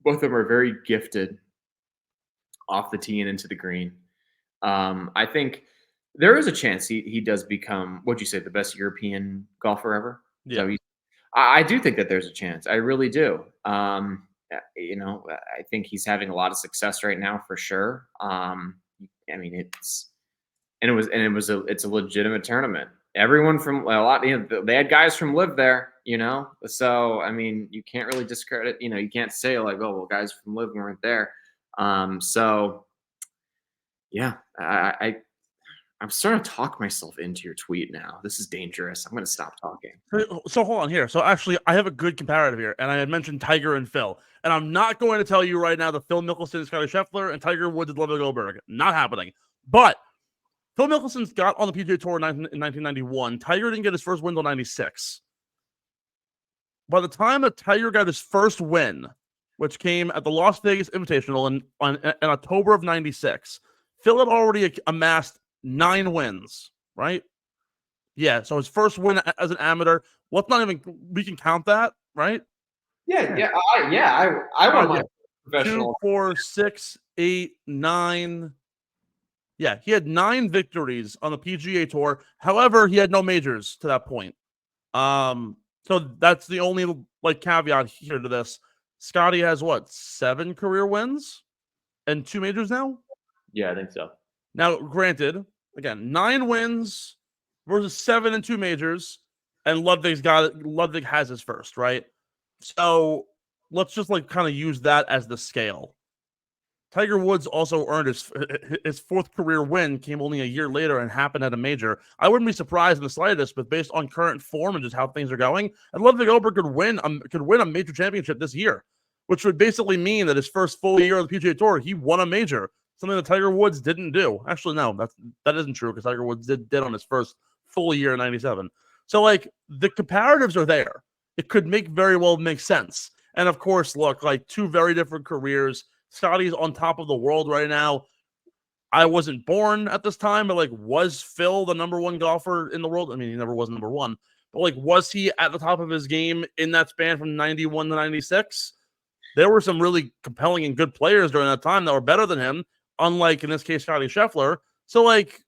Both of them are very gifted off the tee and into the green. I think there is a chance he does become, what'd you say, the best European golfer ever? Yeah. So I do think that there's a chance. I really do. I think he's having a lot of success right now for sure. It's a legitimate tournament. Everyone from they had guys from LIV there, so I mean, you can't really discredit, you can't say like, oh, well, guys from LIV weren't there. So yeah, I'm starting to talk myself into your tweet now. This is dangerous. I'm going to stop talking. So hold on here. So actually, I have a good comparative here, and I had mentioned Tiger and Phil, and I'm not going to tell you right now that Phil Mickelson is Scottie Scheffler and Tiger Woods is Ludwig Goldberg. Not happening. But Phil Mickelson's got on the PGA Tour in 1991. Tiger didn't get his first win until 96. By the time that Tiger got his first win, which came at the Las Vegas Invitational in October of 96, Phil had already amassed 9 wins, right? Yeah, so his first win as an amateur. Let's not even, we can count that, right? I want my professional. 2, 4, 6, 8, 9. Yeah, he had 9 victories on the PGA Tour. However, he had no majors to that point. So that's the only caveat here to this. Scottie has 7 career wins and 2 majors now? Yeah, I think so. Now, granted, again, 9 wins versus 7 and 2 majors, and Ludwig has his first, right? So let's just kind of use that as the scale. Tiger Woods also earned his 4th career win, came only a year later and happened at a major. I wouldn't be surprised in the slightest, but based on current form and just how things are going, and Ludwig Goldberg could win a major championship this year, which would basically mean that his first full year of the PGA Tour, he won a major, something that Tiger Woods didn't do. Actually, no, that isn't true because Tiger Woods did on his first full year in 97. So, like, the comparatives are there. It could very well make sense. And, of course, look, like, two very different careers. Scottie's on top of the world right now. I wasn't born at this time, but, like, was Phil the number one golfer in the world? I mean, he never was number one. But, like, was he at the top of his game in that span from 91 to 96? There were some really compelling and good players during that time that were better than him, unlike, in this case, Scottie Scheffler. So, like,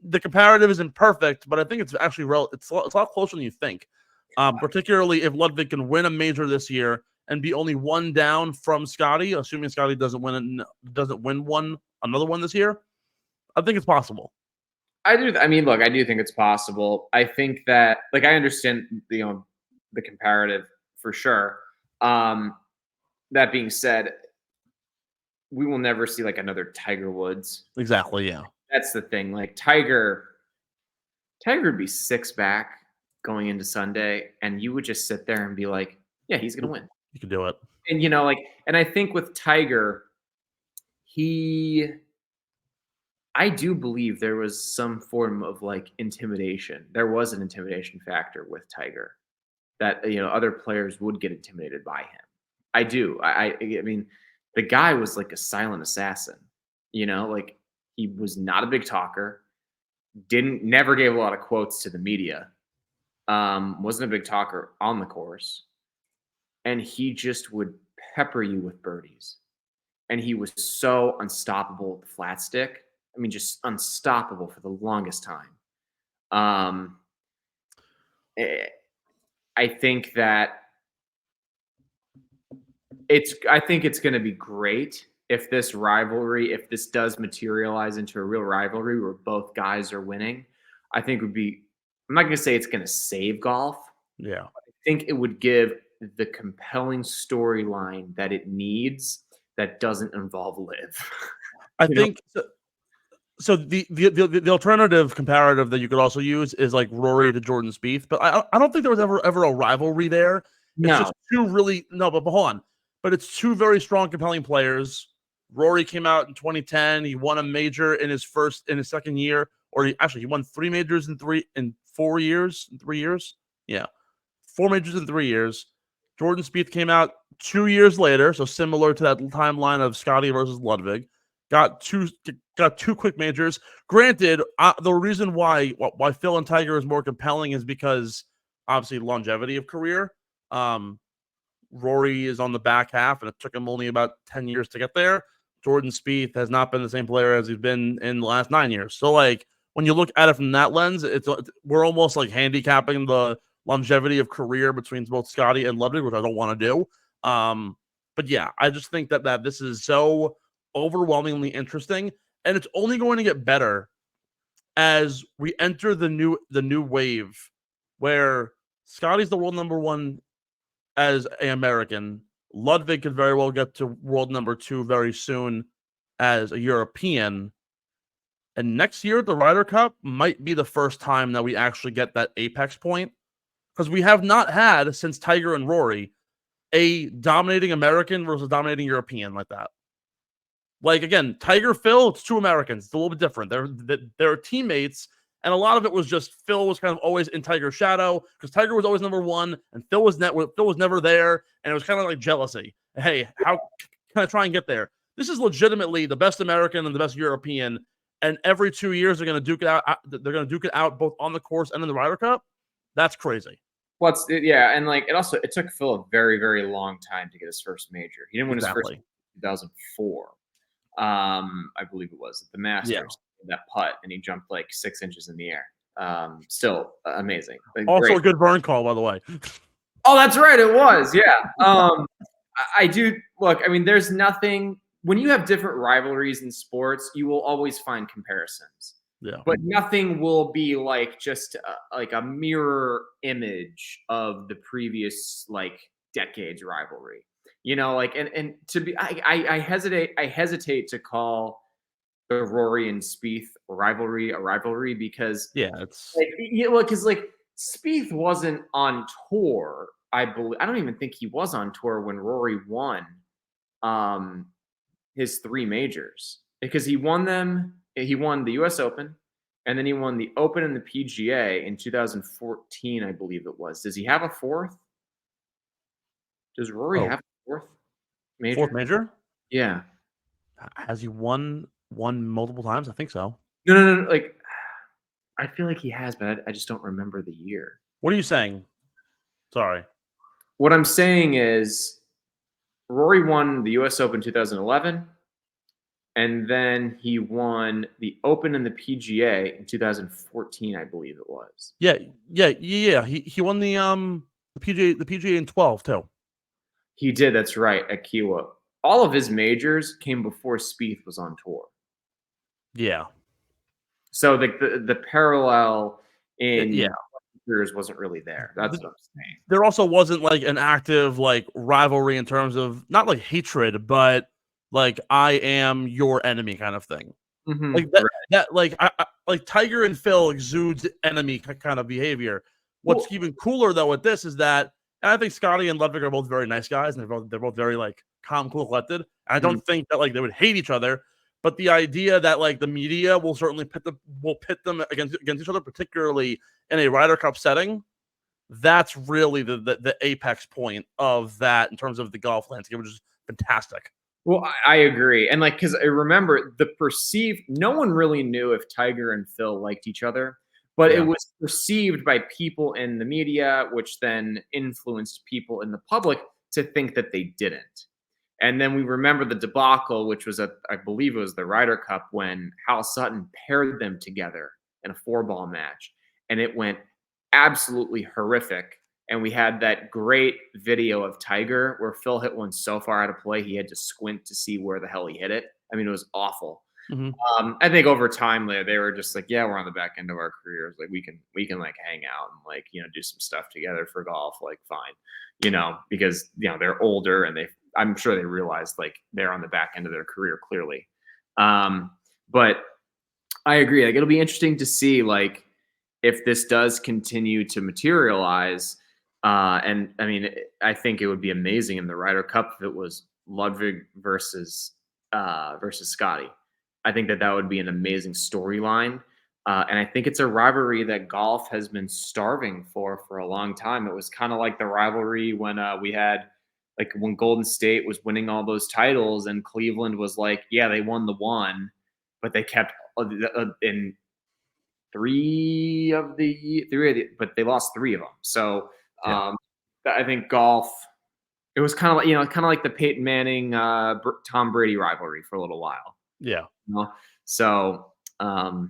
the comparative isn't perfect, but I think it's actually it's a lot closer than you think. Particularly if Ludwig can win a major this year and be only one down from Scottie, assuming Scottie doesn't win another one this year. I think it's possible. I do. I mean, look, I do think it's possible. I think that, like, I understand the comparative for sure. That being said, we will never see like another Tiger Woods. Exactly. Yeah. That's the thing. Like Tiger would be 6 back going into Sunday, and you would just sit there and be like, yeah, he's going to win. You can do it. And, and I think with Tiger, I do believe there was some form of like intimidation. There was an intimidation factor with Tiger that, other players would get intimidated by him. I do. I mean, the guy was like a silent assassin, like he was not a big talker, never gave a lot of quotes to the media, wasn't a big talker on the course. And he just would pepper you with birdies. And he was so unstoppable with the flat stick. I mean, just unstoppable for the longest time. I think that it's going to be great if this does materialize into a real rivalry where both guys are winning. I think I'm not going to say it's going to save golf. Yeah. I think it would give the compelling storyline that it needs that doesn't involve live. I think so. The alternative comparative that you could also use is like Rory to Jordan Spieth, but I don't think there was ever a rivalry there. It's just but hold on. But it's two very strong, compelling players. Rory came out in 2010. He won a major in his second year, or he won 3 majors in 4 years. 3 years, yeah, 4 majors in 3 years. Jordan Spieth came out 2 years later, so similar to that timeline of Scottie versus Ludwig. Got two quick majors. Granted, the reason why Phil and Tiger is more compelling is because obviously longevity of career. Rory is on the back half, and it took him only about 10 years to get there. Jordan Spieth has not been the same player as he's been in the last 9 years. So, like, when you look at it from that lens, we're almost like handicapping the longevity of career between both Scottie and Ludwig, which I don't want to do. But yeah, I just think that this is so overwhelmingly interesting, and it's only going to get better as we enter the new wave where Scottie's the world number one as an American. Ludwig could very well get to world number 2 very soon as a European. And next year, the Ryder Cup might be the first time that we actually get that apex point, because we have not had, since Tiger and Rory, a dominating American versus dominating European like that. Like, again, Tiger, Phil, it's 2 Americans. It's a little bit different. They're teammates, and a lot of it was just Phil was kind of always in Tiger's shadow because Tiger was always number 1, and Phil was never there, and it was kind of like jealousy. Hey, how can I try and get there? This is legitimately the best American and the best European, and every 2 years they're going to duke it out. They're going to duke it out both on the course and in the Ryder Cup. That's crazy. Well, and like it took Phil a very, very long time to get his first major. He didn't win his first in 2004. I believe it was at the Masters. Yeah. That putt, and he jumped like 6 inches in the air. Still amazing. Also great. A good burn call, by the way. Oh, that's right. It was. Yeah. I do. Look, I mean, there's nothing when you have different rivalries in sports, you will always find comparisons. Yeah. But nothing will be like just like a mirror image of the previous like decades rivalry. Like and to be I hesitate to call the Rory and Spieth rivalry a rivalry because yeah, it's because like Spieth wasn't on tour I don't even think he was on tour when Rory won his 3 majors, because he won the US Open, and then he won the Open and the PGA in 2014, I believe it was. Does he have a 4th? Does Rory have a 4th major? 4th major? Yeah. Has he won multiple times? I think so. No. Like, I feel like he has, but I just don't remember the year. What are you saying? Sorry. What I'm saying is Rory won the US Open 2011, and then he won the Open and the PGA in 2014, I believe it was. Yeah. He won the PGA in 12 too. He did. That's right, at Kiawah. All of his majors came before Spieth was on tour. Yeah. So the parallel in Yeah. years wasn't really there. That's what I'm saying. There also wasn't like an active like rivalry in terms of not like hatred, but like I am your enemy kind of thing. Mm-hmm. Like that like like Tiger and Phil exudes enemy kind of behavior. What's even cooler though with this is that, and I think Scottie and Ludwig are both very nice guys, and they're both very like calm, cool, collected. I don't think that like they would hate each other, but the idea that like the media will certainly pit them against each other, particularly in a Ryder Cup setting, that's really the apex point of that in terms of the golf landscape, which is fantastic. Well, I agree. And like, because I remember no one really knew if Tiger and Phil liked each other, but it was perceived by people in the media, which then influenced people in the public to think that they didn't. And then we remember the debacle, which was I believe it was the Ryder Cup, when Hal Sutton paired them together in a 4-ball match, and it went absolutely horrific. And we had that great video of Tiger where Phil hit one so far out of play he had to squint to see where the hell he hit it. I mean, it was awful. Mm-hmm. I think over time they were just like, yeah, we're on the back end of our careers. Like we can like hang out and like, do some stuff together for golf. Like fine, because, they're older and I'm sure they realized like they're on the back end of their career clearly. But I agree. Like it'll be interesting to see like if this does continue to materialize. And I mean, I think it would be amazing in the Ryder Cup if it was Ludwig versus Scottie. I think that would be an amazing storyline. And I think it's a rivalry that golf has been starving for a long time. It was kind of like the rivalry when we had, like when Golden State was winning all those titles and Cleveland was like, yeah, they won the one, but they kept in three of the, but they lost 3 of them. So I think golf, it was kind of like the Peyton Manning, Tom Brady rivalry for a little while. Yeah. So I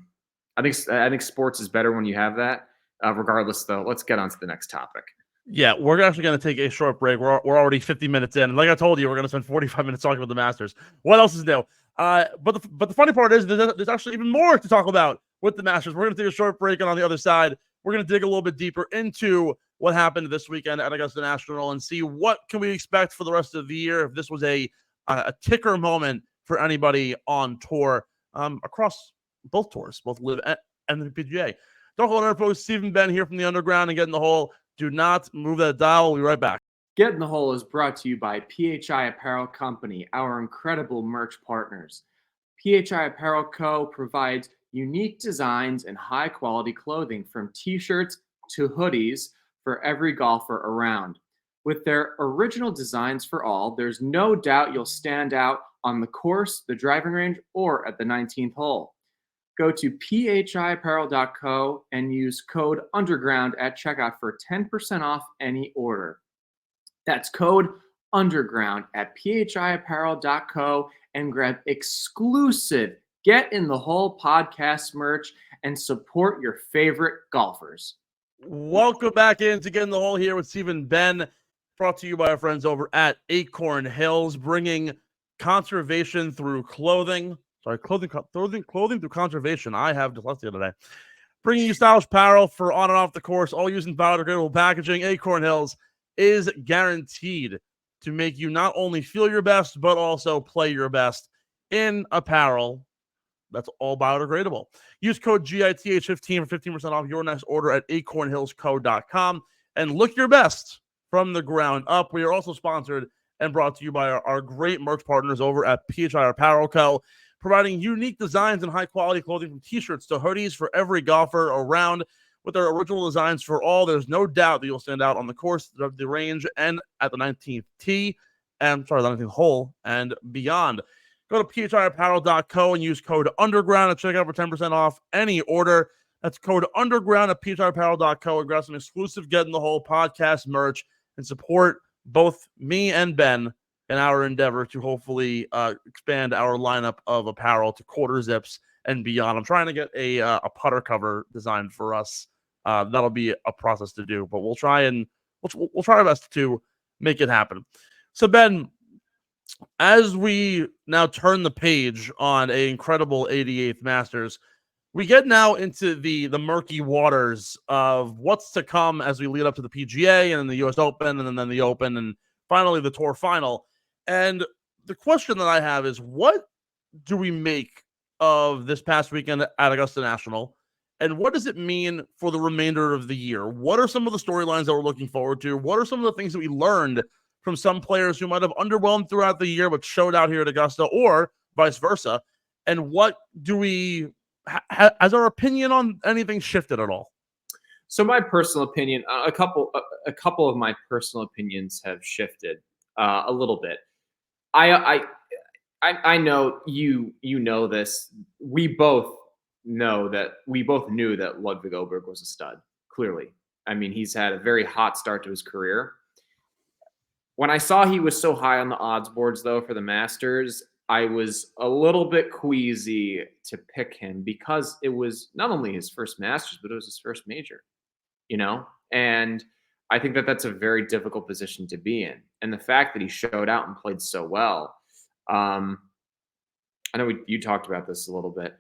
think sports is better when you have that. Regardless, though, let's get on to the next topic. Yeah, we're actually going to take a short break. We're already 50 minutes in. And like I told you, we're going to spend 45 minutes talking about the Masters. What else is new? But the funny part is there's actually even more to talk about with the Masters. We're going to take a short break, and on the other side, we're going to dig a little bit deeper into what happened this weekend at Augusta National and see what can we expect for the rest of the year if this was a ticker moment for anybody on tour across both tours, both LIV and the PGA. Don't hold on, folks. Stephen Ben here from the Underground and Get in the Hole. Do not move that dial. We'll be right back. Get in the Hole is brought to you by PHI Apparel Company, our incredible merch partners. PHI Apparel Co. provides unique designs and high-quality clothing from T-shirts to hoodies for every golfer around. With their original designs for all, there's no doubt you'll stand out on the course, the driving range, or at the 19th hole. Go to phiapparel.co and use code UNDERGROUND at checkout for 10% off any order. That's code UNDERGROUND at phiapparel.co and grab exclusive Get in the Hole podcast merch and support your favorite golfers. Welcome back in to Get in the Hole here with Stephen Ben, brought to you by our friends over at Acorn Hills, bringing conservation through clothing. Sorry, clothing through conservation. I have dyslexia today. Bringing you stylish apparel for on and off the course, all using biodegradable packaging. Acorn Hills is guaranteed to make you not only feel your best, but also play your best in apparel that's all biodegradable. Use code GITH15 for 15% off your next order at acornhillsco.com and look your best from the ground up. We are also sponsored and brought to you by our great merch partners over at PHI Apparel Co., providing unique designs and high-quality clothing from T-shirts to hoodies for every golfer around. With their original designs for all, there's no doubt that you'll stand out on the course of the range and at the 19th tee, and the 19th hole and beyond. Go to phiapparel.co and use code UNDERGROUND to check out for 10% off any order. That's code UNDERGROUND at phiapparel.co and grab some exclusive Get in the Hole podcast merch and support both me and Ben in our endeavor to hopefully expand our lineup of apparel to quarter zips and beyond. I'm trying to get a putter cover designed for us. That'll be a process to do, but we'll try our best to make it happen. So Ben, as we now turn the page on an incredible 88th Masters, we get now into the murky waters of what's to come as we lead up to the PGA and then the US Open and then the Open and finally the Tour Final. And the question that I have is, what do we make of this past weekend at Augusta National? And what does it mean for the remainder of the year? What are some of the storylines that we're looking forward to? What are some of the things that we learned from some players who might have underwhelmed throughout the year but showed out here at Augusta, or vice versa? And what do we has our opinion on anything shifted at all? So my personal opinion, a couple of my personal opinions have shifted a little bit. I know you know this. We both knew that Ludwig Åberg was a stud. Clearly, I mean, he's had a very hot start to his career. When I saw he was so high on the odds boards, though, for the Masters, I was a little bit queasy to pick him because it was not only his first Masters, but it was his first major, and I think that that's a very difficult position to be in. And the fact that he showed out and played so well, I know you talked about this a little bit.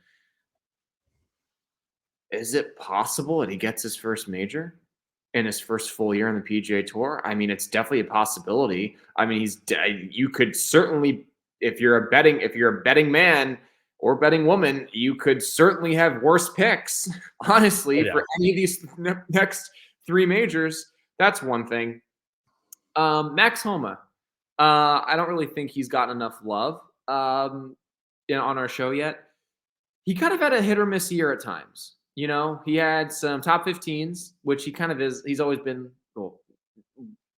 Is it possible that he gets his first major in his first full year on the PGA Tour? I mean, it's definitely a possibility. I mean, you could certainly, if you're a betting man or betting woman, you could certainly have worse picks, honestly, for any of these next three majors. That's one thing. Max Homa, I don't really think he's gotten enough love on our show yet. He kind of had a hit or miss year at times. He had some top 15s, which he kind of is. He's always been,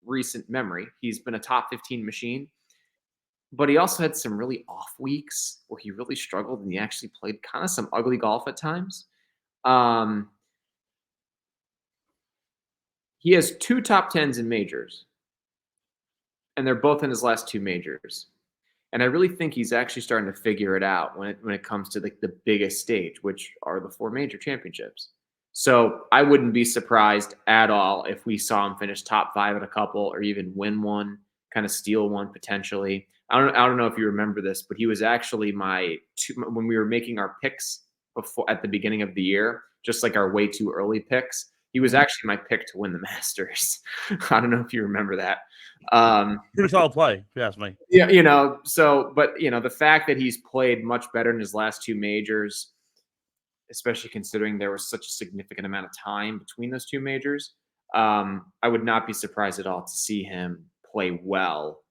recent memory, he's been a top 15 machine. But he also had some really off weeks where he really struggled and he actually played kind of some ugly golf at times. He has two top 10s in majors, and they're both in his last two majors. And I really think he's actually starting to figure it out when it comes to the biggest stage, which are the four major championships. So I wouldn't be surprised at all if we saw him finish top 5 at a couple or even win one, kind of steal one potentially. I don't know if you remember this, but he was actually when we were making our picks before at the beginning of the year, just like our way too early picks. He was actually my pick to win the Masters. I don't know if you remember that. Pretty solid play, if you ask me. Yeah, but the fact that he's played much better in his last two majors, especially considering there was such a significant amount of time between those two majors, I would not be surprised at all to see him play well,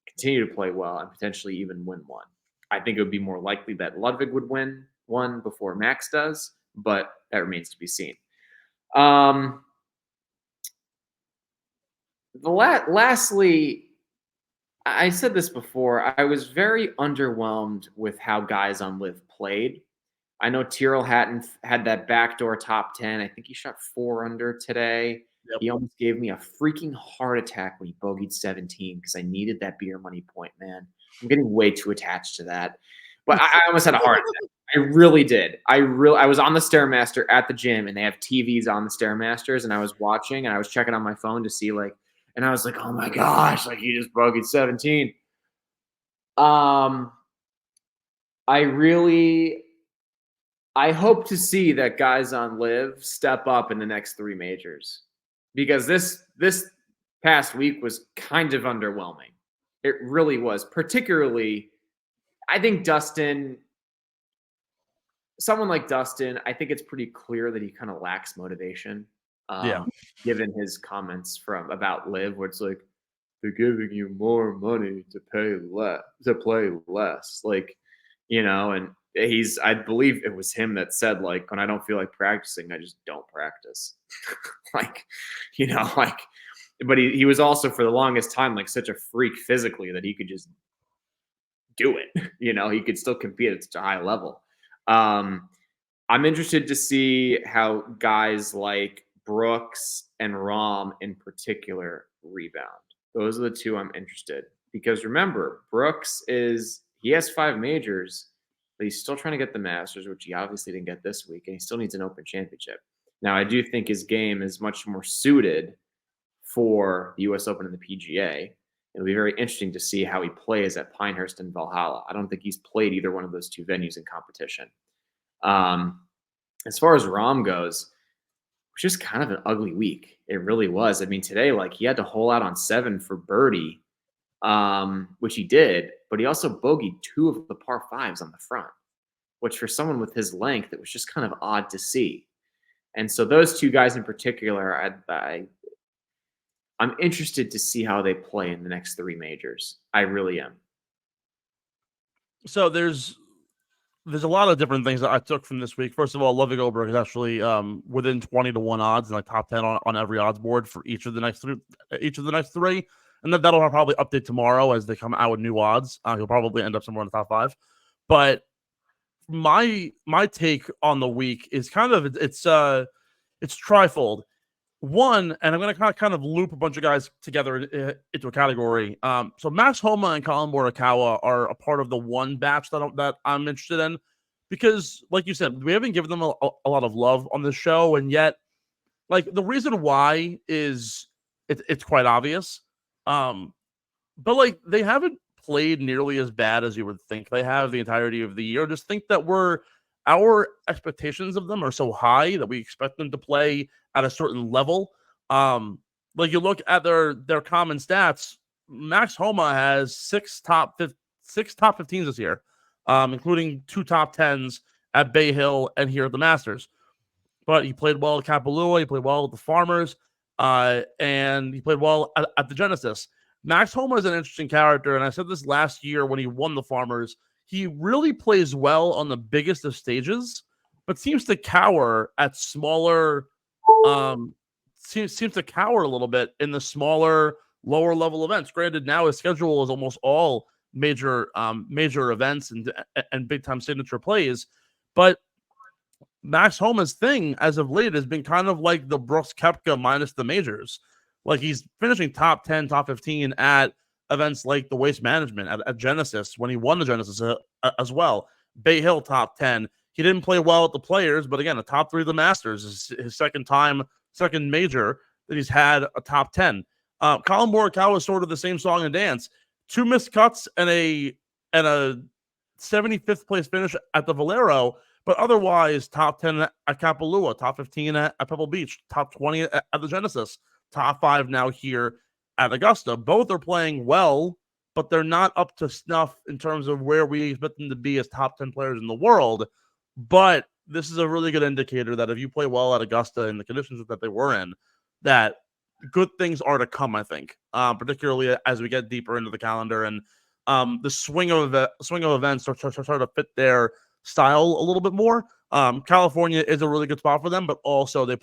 continue to play well, and potentially even win one. I think it would be more likely that Ludwig would win one before Max does, but that remains to be seen. Lastly, I said this before, I was very underwhelmed with how guys on LIV played. I know Tyrrell Hatton had that backdoor top 10. I think he shot 4 under today. Yep. He almost gave me a freaking heart attack when he bogeyed 17 because I needed that beer money point, man. I'm getting way too attached to that. But I almost had a heart attack. I really did. I was on the Stairmaster at the gym, and they have TVs on the Stairmasters, and I was watching, and I was checking on my phone to see, and I was like, oh my gosh, he just bogeyed 17. I hope to see that guys on LIV step up in the next 3 majors, because this past week was kind of underwhelming. It really was. Particularly, I think someone like Dustin, I think it's pretty clear that he kind of lacks motivation. Given his comments about Liv, where it's like, they're giving you more money to play less. Like, and I believe it was him that said, like, when I don't feel like practicing, I just don't practice. Like, but he was also for the longest time, like, such a freak physically that he could just do it. He could still compete at such a high level. I'm interested to see how guys like Brooks and Rahm in particular rebound. Those are the two I'm interested, because remember, Brooks he has 5 majors, but he's still trying to get the Masters, which he obviously didn't get this week, and he still needs an Open Championship. Now, I do think his game is much more suited for the U.S. Open and the PGA. It'll be very interesting to see how he plays at Pinehurst and Valhalla. I don't think he's played either one of those 2 venues in competition. As far as Rahm goes, which is kind of an ugly week. It really was. I mean, today, like, he had to hole out on 7 for birdie, which he did, but he also bogeyed 2 of the par 5s on the front, which for someone with his length, it was just kind of odd to see. And so those 2 guys in particular, I'm interested to see how they play in the next 3 majors. I really am. So there's a lot of different things that I took from this week. First of all, Ludwig Oberg is actually within 20-1 odds and like top 10 on every odds board for each of the next 3. And that'll probably update tomorrow as they come out with new odds. He'll probably end up somewhere in the top 5. But my take on the week is kind of it's trifold. One, and I'm going to kind of loop a bunch of guys together into a category. So Max Homa and Colin Morikawa are a part of the one batch that I'm interested in, because, like you said, we haven't given them a lot of love on this show, and yet, like, the reason why is it's quite obvious. But like, they haven't played nearly as bad as you would think they have the entirety of the year. Just think that our expectations of them are so high that we expect them to play at a certain level. Like, you look at their common stats, Max Homa has 6 top 15s this year, including 2 top 10s at Bay Hill and here at the Masters. But he played well at Kapalua, he played well at the Farmers, and he played well at the Genesis. Max Homa is an interesting character, and I said this last year when he won the Farmers. He really plays well on the biggest of stages, but seems to cower at smaller. Seems to cower a little bit in the smaller, lower level events. Granted, now his schedule is almost all major events and big time signature plays, but Max Homa's thing as of late has been kind of like the Brooks Koepka minus the majors. Like, he's finishing top 10, top 15 at events like the Waste Management at Genesis, when he won the Genesis as well. Bay Hill top 10. He didn't play well at the Players, but again, a top 3 of the Masters is his second major that he's had a top 10. Colin Morikawa is sort of the same song and dance. 2 missed cuts and a 75th place finish at the Valero, but otherwise top 10 at Kapalua, top 15 at Pebble Beach, top 20 at the Genesis, top 5 now here at Augusta. Both are playing well, but they're not up to snuff in terms of where we expect them to be as top 10 players in the world. But this is a really good indicator that if you play well at Augusta in the conditions that they were in, that good things are to come, I think, particularly as we get deeper into the calendar and the swing of events start to fit their style a little bit more. California is a really good spot for them, but also they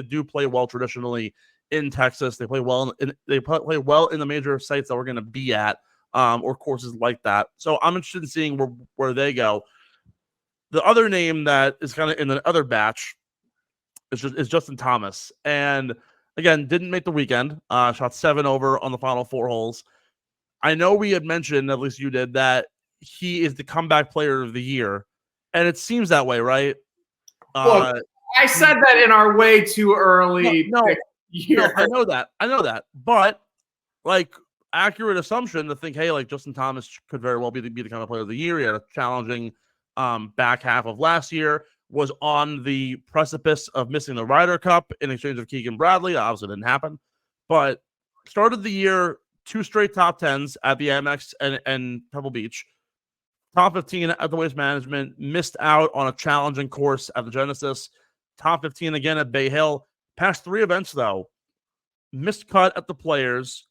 do play well traditionally in Texas. They play well in the major sites that we're going to be at, or courses like that. So I'm interested in seeing where they go. The other name that is kind of in the other batch is Justin Thomas, and again, didn't make the weekend. Shot 7 over on the final 4 holes. I know we had mentioned, at least you did, that he is the comeback player of the year, and it seems that way, right? Look, I said that in our way too early. No, I know that, but like, accurate assumption to think, hey, like, Justin Thomas could very well be the comeback player of the year. He had a challenging back half of last year, was on the precipice of missing the Ryder Cup in exchange of Keegan Bradley. That obviously didn't happen, but started the year 2 straight top 10s at the Amex and Pebble Beach, top 15 at the Waste Management, missed out on a challenging course at the Genesis, top 15 again at Bay Hill, Past 3 events, though, missed cut at the Players,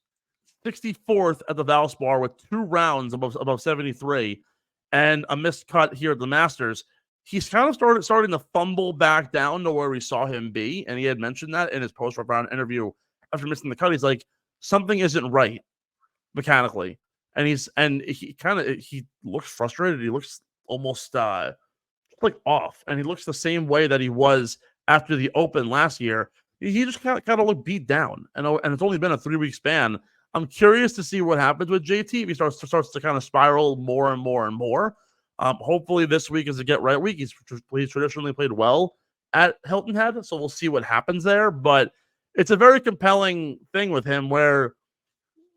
64th at the Valspar with 2 rounds above 73, and a missed cut here at the Masters. He's kind of starting to fumble back down to where we saw him be, and he had mentioned that in his post-round interview after missing the cut. He's like, something isn't right mechanically, and he looks frustrated. He looks almost like off, and he looks the same way that he was after the Open last year. He just kind of looked beat down, and it's only been a 3-week span. I'm curious to see what happens with JT if he starts to kind of spiral more and more and more. Hopefully this week is a get right week. He's traditionally played well at Hilton Head, so we'll see what happens there. But it's a very compelling thing with him where,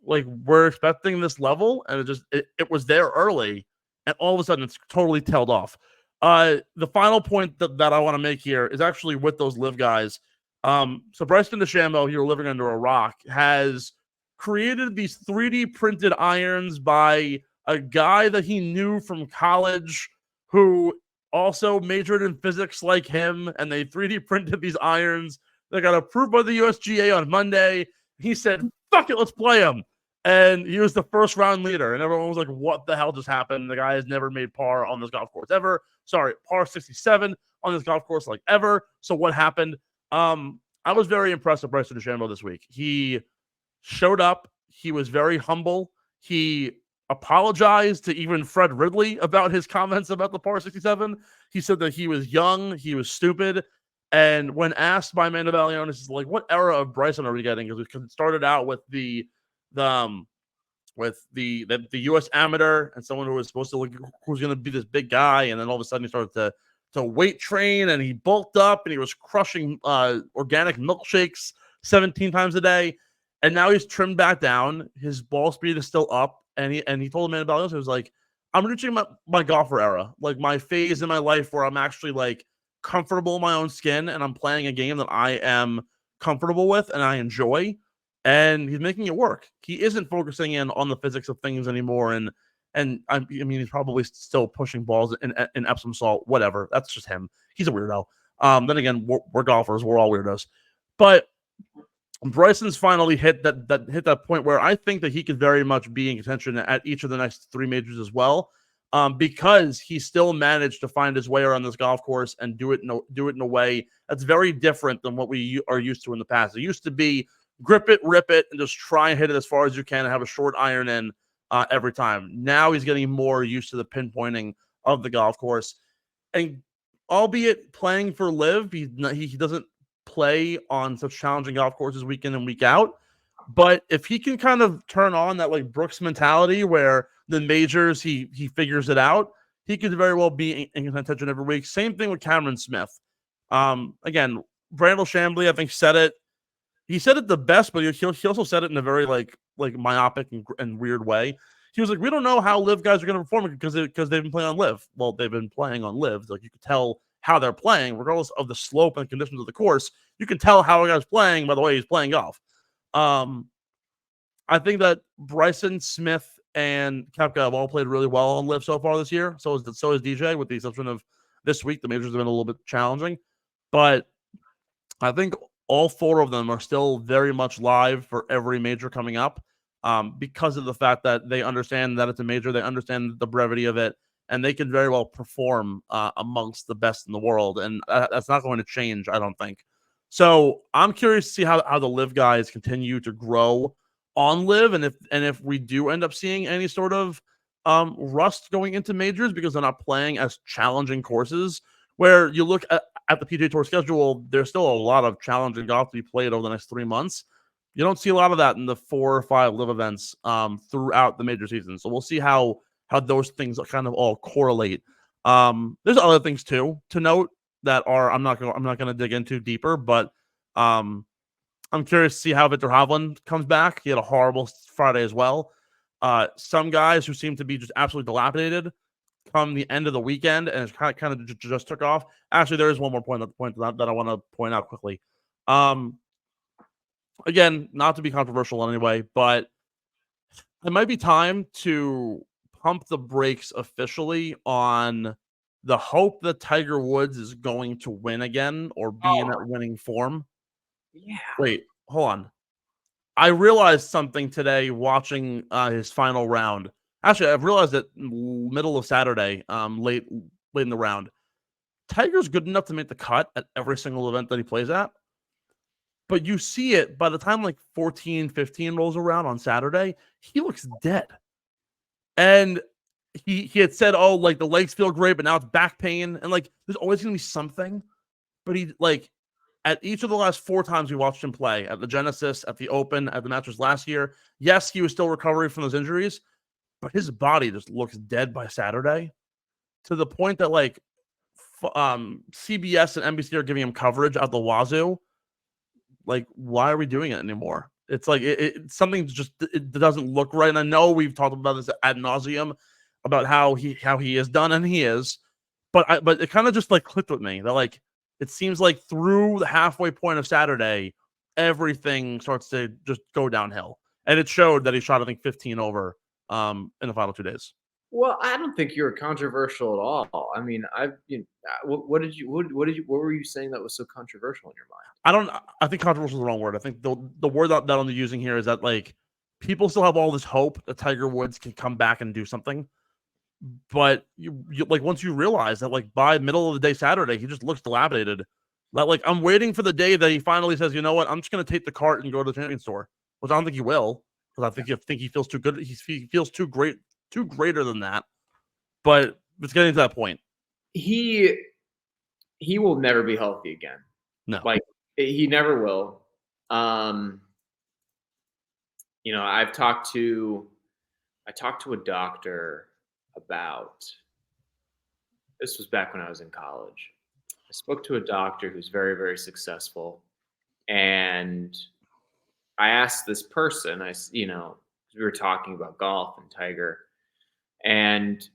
like, we're expecting this level, and it was there early, and all of a sudden it's totally tailed off. The final point that I want to make here is actually with those live guys. So Bryson DeChambeau, here living under a rock, has created these 3D printed irons by a guy that he knew from college who also majored in physics like him, and they 3D printed these irons. They got approved by the USGA on Monday. He said, fuck it, let's play them. And he was the first round leader, and everyone was like, what the hell just happened? The guy has never made par on this golf course ever. Sorry, par 67 on this golf course like ever. So what happened? I was very impressed with Bryson DeChambeau this week. He showed up. He was very humble. He apologized to even Fred Ridley about his comments about the par 67. He said that he was young, he was stupid. And when asked by Amanda Balionis, like, what era of Bryson are we getting? Because it started out with the U.S. amateur and someone who was supposed to look who's going to be this big guy, and then all of a sudden he started to weight train, and he bulked up, and he was crushing organic milkshakes 17 times a day, and now he's trimmed back down. His ball speed is still up, and he told Amanda Balionis, he was like, I'm reaching my golfer era, like my phase in my life where I'm actually like comfortable in my own skin, and I'm playing a game that I am comfortable with and I enjoy. And he's making it work. He isn't focusing in on the physics of things anymore. And I mean, he's probably still pushing balls in Epsom salt, whatever. That's just him. He's a weirdo. Then again, we're golfers. We're all weirdos. But Bryson's finally hit that point where I think that he could very much be in contention at each of the next 3 majors as well, because he still managed to find his way around this golf course and do it in a way that's very different than what we are used to in the past. It used to be grip it, rip it, and just try and hit it as far as you can and have a short iron in every time. Now he's getting more used to the pinpointing of the golf course. And albeit playing for LIV, he doesn't play on such challenging golf courses week in and week out. But if he can kind of turn on that like Brooks mentality where the majors, he figures it out, he could very well be in contention every week. Same thing with Cameron Smith. Again, Brandel Chambly, I think, said it. He said it the best, but he also said it in a very like myopic and weird way. He was like, we don't know how LIV guys are going to perform because they've been playing on LIV. Well, they've been playing on LIV. Like, you could tell how they're playing, regardless of the slope and conditions of the course. You can tell how a guy's playing by the way he's playing golf. I think that Bryson, Smith, and Koepka have all played really well on LIV so far this year. So is DJ, with the exception of this week. The majors have been a little bit challenging. But I think all 4 of them are still very much live for every major coming up, because of the fact that they understand that it's a major, they understand the brevity of it, and they can very well perform amongst the best in the world. And that's not going to change, I don't think. So I'm curious to see how the LIV guys continue to grow on LIV, and if we do end up seeing any sort of rust going into majors because they're not playing as challenging courses. Where you look at the PGA Tour schedule, there's still a lot of challenging golf to be played over the next 3 months. You don't see a lot of that in the 4 or 5 LIV events throughout the major season. So we'll see how those things kind of all correlate. There's other things too to note that are I'm not going to dig into deeper, but I'm curious to see how Victor Hovland comes back. He had a horrible Friday as well. Some guys who seem to be just absolutely dilapidated come the end of the weekend and it's kind of just took off. Actually, there is one more point that I want to point out quickly. Again, not to be controversial in any way, but it might be time to pump the brakes officially on the hope that Tiger Woods is going to win again or be in that winning form. Yeah. Wait, hold on. I realized something today watching his final round. Actually, I've realized it middle of Saturday, late in the round. Tiger's good enough to make the cut at every single event that he plays at. But you see it by the time like 14, 15 rolls around on Saturday, he looks dead. And he had said, oh, like the legs feel great, but now it's back pain. And like there's always gonna be something. But he like at each of the last 4 times we watched him play, at the Genesis, at the Open, at the Masters last year, yes, he was still recovering from those injuries, but his body just looks dead by Saturday, to the point that like CBS and NBC are giving him coverage out the wazoo. Like, why are we doing it anymore? It's like something just it doesn't look right. And I know we've talked about this ad nauseum about how he is done, and he is, but it kind of just like clicked with me that like it seems like through the halfway point of Saturday, everything starts to just go downhill, and it showed that he shot I think 15 over in the final 2 days. Well, I don't think you're controversial at all. I mean, what were you saying that was so controversial in your mind? I think controversial is the wrong word. I think the word that I'm using here is that like people still have all this hope that Tiger Woods can come back and do something. But you like once you realize that like by middle of the day Saturday, he just looks dilapidated. Like I'm waiting for the day that he finally says, you know what, I'm just gonna take the cart and go to the champion store. Which I don't think he will, because I think he feels too good. He feels too greater than that. But it's getting to that point. He will never be healthy again. No. Like he never will. I talked to a doctor about this. Was back when I was in college. I spoke to a doctor who's very, very successful, and I asked this person, we were talking about golf and Tiger, and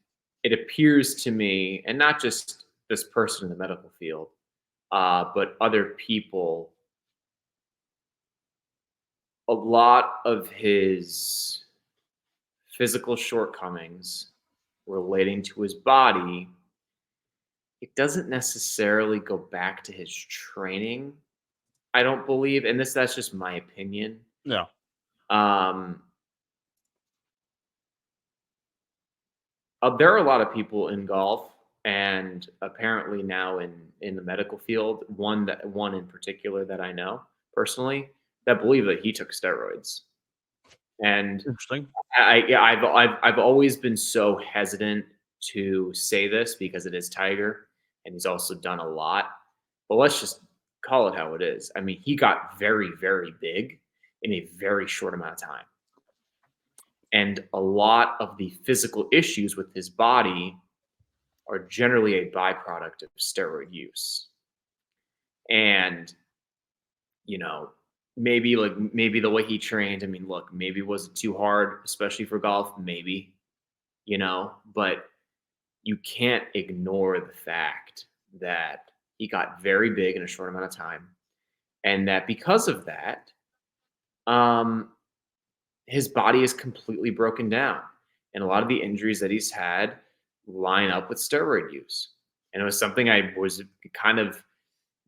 it appears to me, and not just this person in the medical field, but other people, a lot of his physical shortcomings relating to his body, it doesn't necessarily go back to his training. I don't believe, and that's just my opinion. Yeah. There are a lot of people in golf, and apparently now in the medical field, one in particular that I know personally, that believe that he took steroids. And Interesting. I've always been so hesitant to say this because it is Tiger, and he's also done a lot. But let's just call it how it is. I mean, he got very, very big in a very short amount of time. And a lot of the physical issues with his body are generally a byproduct of steroid use. And, maybe the way he trained, I mean, look, maybe was it too hard, especially for golf? Maybe, but you can't ignore the fact that he got very big in a short amount of time. And that because of that, his body is completely broken down. And a lot of the injuries that he's had line up with steroid use. And it was something I was kind of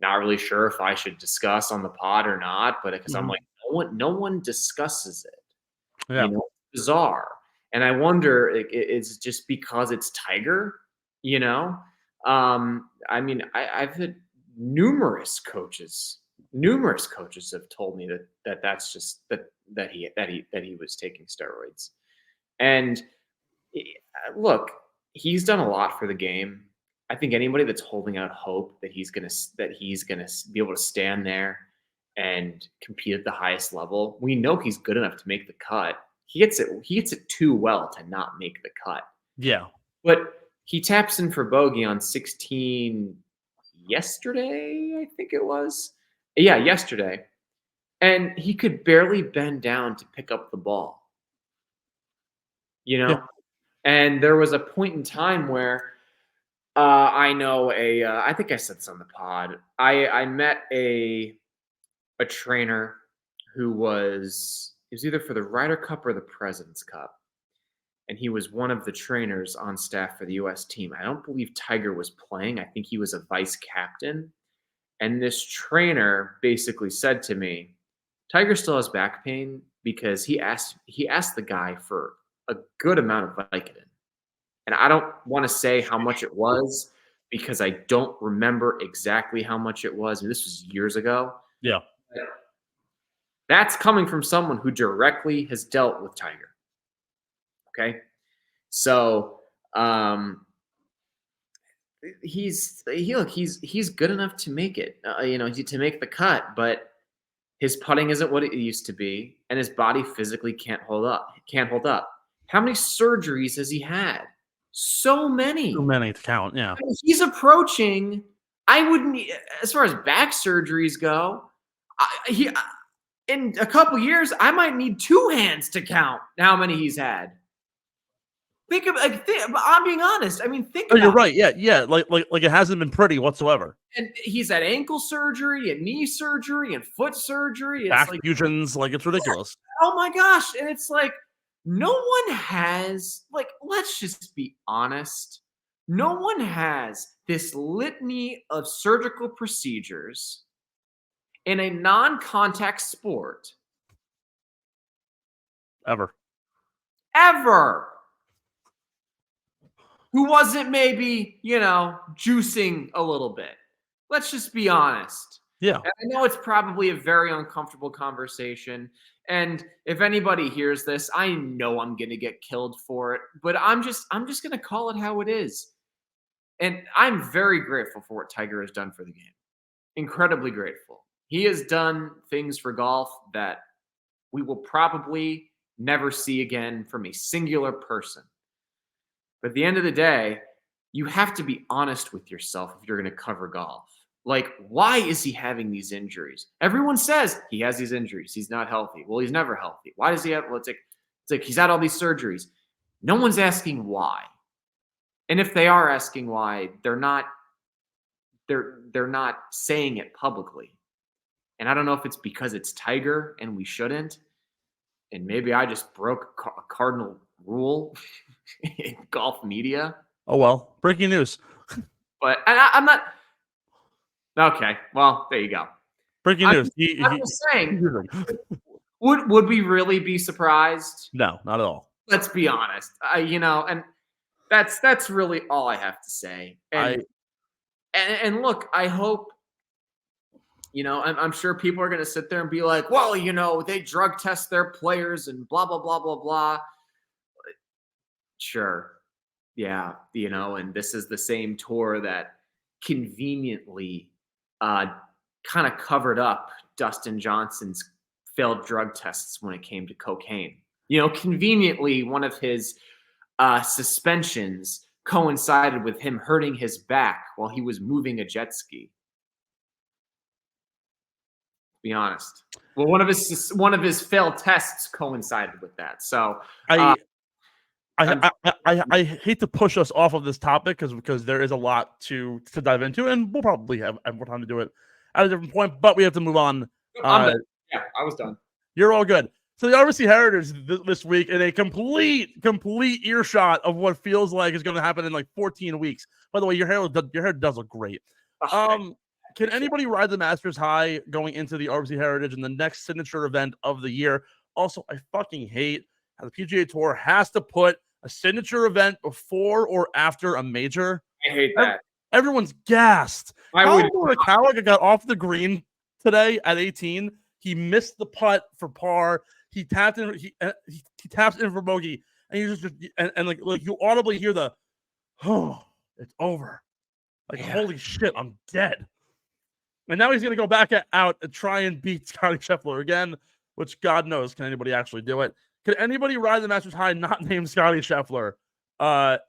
not really sure if I should discuss on the pod or not, but because I'm like, no one discusses it. Yeah. Bizarre. And I wonder, it's just because it's Tiger, I mean, I've had numerous coaches have told me that's just that he was taking steroids. And look, he's done a lot for the game. I think anybody that's holding out hope that he's gonna be able to stand there and compete at the highest level, we know he's good enough to make the cut. He hits it too well to not make the cut. Yeah. But he taps in for bogey on 16 yesterday, I think it was. Yeah, yesterday. And he could barely bend down to pick up the ball. Yeah. And there was a point in time where I know I think I said this on the pod. I met a trainer who was either for the Ryder Cup or the President's Cup. And he was one of the trainers on staff for the U.S. team. I don't believe Tiger was playing. I think he was a vice captain. And this trainer basically said to me, Tiger still has back pain because he asked the guy for a good amount of Vicodin. And I don't want to say how much it was because I don't remember exactly how much it was. I mean, this was years ago. Yeah. That's coming from someone who directly has dealt with Tiger. Okay. So he's good enough to make it, to make the cut, but his putting isn't what it used to be, and his body physically can't hold up. How many surgeries has he had? So many. Too many to count. Yeah. I mean, he's approaching. I wouldn't, as far as back surgeries go. In a couple years, I might need 2 hands to count how many he's had. I'm being honest. I mean, think. You're right. Yeah. Like it hasn't been pretty whatsoever. And he's had ankle surgery and knee surgery and foot surgery. Back fusions, it's ridiculous. Oh my gosh. And it's like, no one has, let's just be honest. No one has this litany of surgical procedures in a non-contact sport. Ever. Who wasn't maybe, juicing a little bit. Let's just be honest. Yeah. And I know it's probably a very uncomfortable conversation. And if anybody hears this, I know I'm going to get killed for it, but I'm just going to call it how it is. And I'm very grateful for what Tiger has done for the game. Incredibly grateful. He has done things for golf that we will probably never see again from a singular person. But at the end of the day, you have to be honest with yourself if you're going to cover golf. Why is he having these injuries? Everyone says he has these injuries. He's not healthy. Well, he's never healthy. Why does he have? Well, it's like he's had all these surgeries. No one's asking why. And if they are asking why, they're not saying it publicly. And I don't know if it's because it's Tiger and we shouldn't. And maybe I just broke a cardinal rule in golf media. Oh, well, breaking news. But I'm not. Okay, well, there you go. Breaking news. I'm just saying, would we really be surprised? No, not at all. Let's be honest. And that's really all I have to say. And look, I hope, I'm sure people are going to sit there and be like, well, they drug test their players and blah, blah, blah, blah, blah. Sure. Yeah. And this is the same tour that conveniently kind of covered up Dustin Johnson's failed drug tests when it came to cocaine. Conveniently, one of his suspensions coincided with him hurting his back while he was moving a jet ski. Be honest. Well, one of his failed tests coincided with that. So I hate to push us off of this topic because there is a lot to dive into, and we'll probably have more time to do it at a different point. But we have to move on. Yeah, I was done. You're all good. So the RBC Heritage this week in a complete earshot of what feels like is going to happen in 14 weeks. By the way, your hair does look great. Can anybody ride the Masters high going into the RBC Heritage and the next signature event of the year? Also, I fucking hate how the PGA Tour has to put a signature event before or after a major. I hate that. Everyone's gassed. Morikawa got off the green today at 18. He missed the putt for par. He tapped in. He taps in for bogey, and you audibly hear the, oh, it's over. Holy shit, I'm dead. And now he's going to go back out and try and beat Scottie Scheffler again, which God knows, can anybody actually do it? Can anybody ride the Masters high not named Scottie Scheffler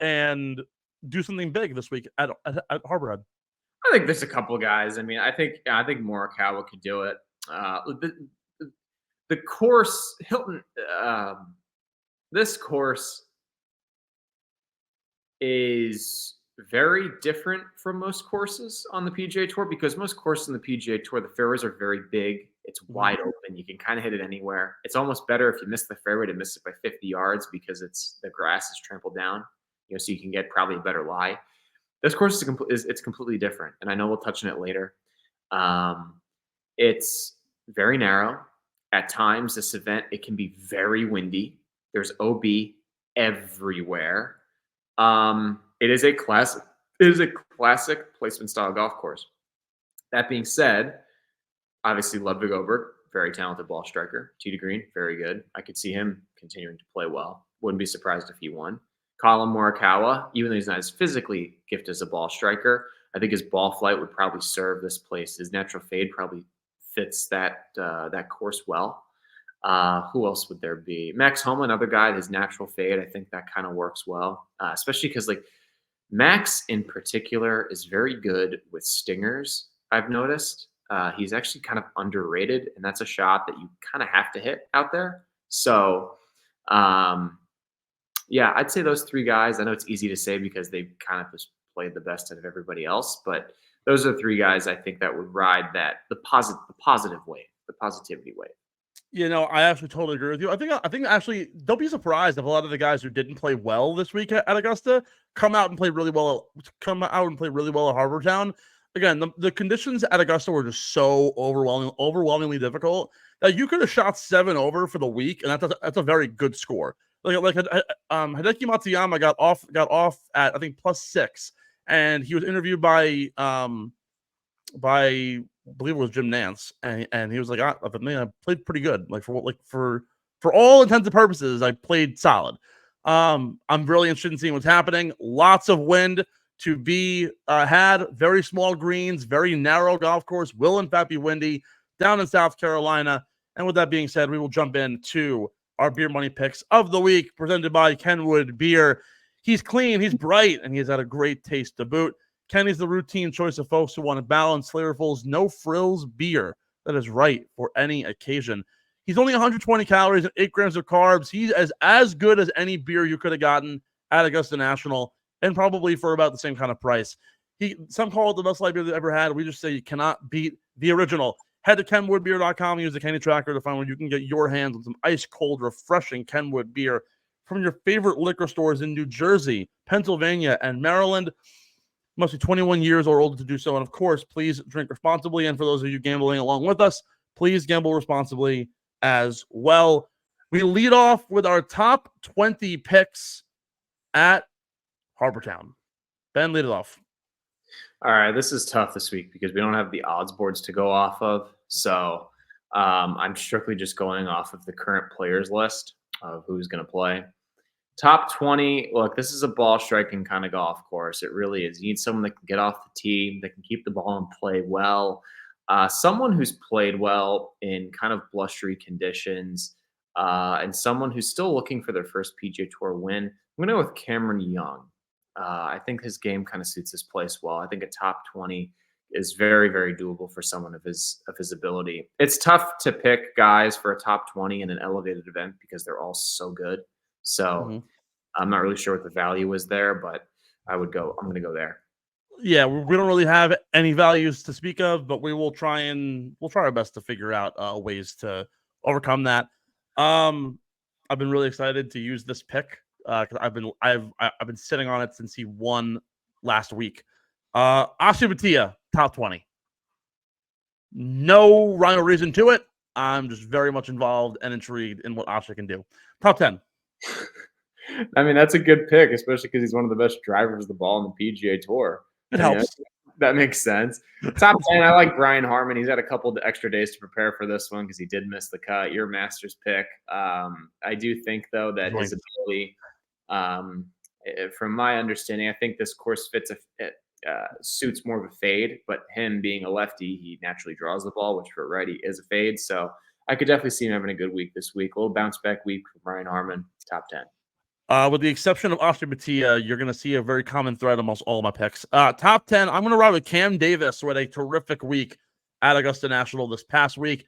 and do something big this week at Harborhead? I think there's a couple guys. I mean, I think Morikawa could do it. The course, Hilton, this course is very different from most courses on the PGA Tour because most courses on the PGA Tour, the fairways are very big. It's wide open. You can kind of hit it anywhere. It's almost better if you miss the fairway to miss it by 50 yards because the grass is trampled down, so you can get probably a better lie. This course is completely different, and I know we'll touch on it later. It's very narrow. At times, this event, it can be very windy. There's OB everywhere. It is a classic placement style golf course. That being said, obviously Ludwig, very talented ball striker. Tee to green, very good. I could see him continuing to play well. Wouldn't be surprised if he won. Colin Morikawa, even though he's not as physically gifted as a ball striker, I think his ball flight would probably serve this place. His natural fade probably fits that course well. Who else would there be? Max Homa, another guy, his natural fade, I think that kind of works well, especially because like Max in particular is very good with stingers, I've noticed. He's actually kind of underrated, and that's a shot that you kind of have to hit out there. So, yeah, I'd say those three guys. I know it's easy to say because they kind of just played the best out of everybody else, but those are three guys I think that would ride the positive wave, the positivity wave. You know, I actually totally agree with you. I think actually don't be surprised if a lot of the guys who didn't play well this week at Augusta come out and play really well at Harbortown. Again, the conditions at Augusta were just so overwhelmingly difficult that you could have shot 7 over for the week, and that's a very good score. Like Hideki Matsuyama got off at I think +6, and he was interviewed by I believe it was Jim Nance, and he was like, I played pretty good. For all intents and purposes, I played solid. I'm really interested in seeing what's happening. Lots of wind to be had. Very small greens, very narrow golf course. Will in fact be windy down in South Carolina. And with that being said, we will jump into our beer money picks of the week, presented by Kenwood Beer. He's clean, he's bright, and he's had a great taste to boot. Kenny's the routine choice of folks who want to balance flavorfuls, no frills beer that is right for any occasion. He's only 120 calories and 8 grams of carbs. He's as good as any beer you could have gotten at Augusta National, and probably for about the same kind of price. Some call it the best light beer they've ever had. We just say you cannot beat the original. Head to kenwoodbeer.com and use the Kenny Tracker to find where you can get your hands on some ice-cold, refreshing Kenwood beer from your favorite liquor stores in New Jersey, Pennsylvania, and Maryland. Must be 21 years or older to do so. And, of course, please drink responsibly. And for those of you gambling along with us, please gamble responsibly as well. We lead off with our top 20 picks at Harbortown. Ben, lead it off. All right, this is tough this week because we don't have the odds boards to go off of. So I'm strictly just going off of the current players list of who's going to play. Top 20, look, this is a ball striking kind of golf course. It really is. You need someone that can get off the tee, that can keep the ball and play well. Someone who's played well in kind of blustery conditions, and someone who's still looking for their first PGA Tour win. I'm going to go with Cameron Young. I think his game kind of suits his place well. I think a top 20 is very, very doable for someone of his ability. It's tough to pick guys for a top 20 in an elevated event because they're all so good. So I'm not really sure what the value is there, but I'm going to go there. Yeah, we don't really have any values to speak of, but we'll try our best to figure out ways to overcome that. I've been really excited to use this pick because I've been sitting on it since he won last week. Akshay Bhatia, top 20. No rhyme or reason to it. I'm just very much involved and intrigued in what Akshay can do. Top 10. I mean, that's a good pick, especially because he's one of the best drivers of the ball on the PGA Tour. It helps. That makes sense. Top 10, I like Brian Harman. He's had a couple of extra days to prepare for this one because he did miss the cut. Your Masters pick. I do think, though, that his ability, from my understanding, I think this course suits more of a fade, but him being a lefty, he naturally draws the ball, which for a righty is a fade. So I could definitely see him having a good week this week. A little bounce back week for Brian Harman, top 10. With the exception of Akshay Bhatia, you're going to see a very common thread amongst all of my picks. Top 10, I'm going to ride with Cam Davis, who had a terrific week at Augusta National this past week.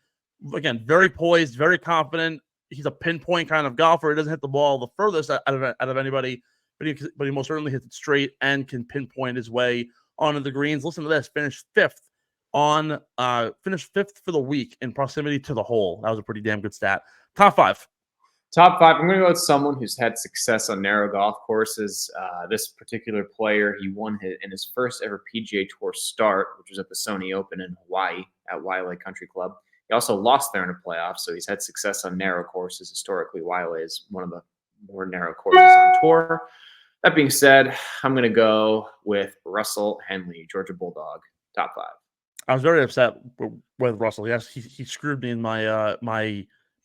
Again, very poised, very confident. He's a pinpoint kind of golfer. He doesn't hit the ball the furthest out of anybody, but he most certainly hits it straight and can pinpoint his way onto the greens. Listen to this: finished fifth for the week in proximity to the hole. That was a pretty damn good stat. Top 5. Top 5, I'm going to go with someone who's had success on narrow golf courses. This particular player, he won in his first ever PGA Tour start, which was at the Sony Open in Hawaii at Wailea Country Club. He also lost there in a playoff, so he's had success on narrow courses. Historically, Wailea is one of the more narrow courses on tour. That being said, I'm going to go with Russell Henley, Georgia Bulldog, top 5. I was very upset with Russell. Yes, he screwed me in my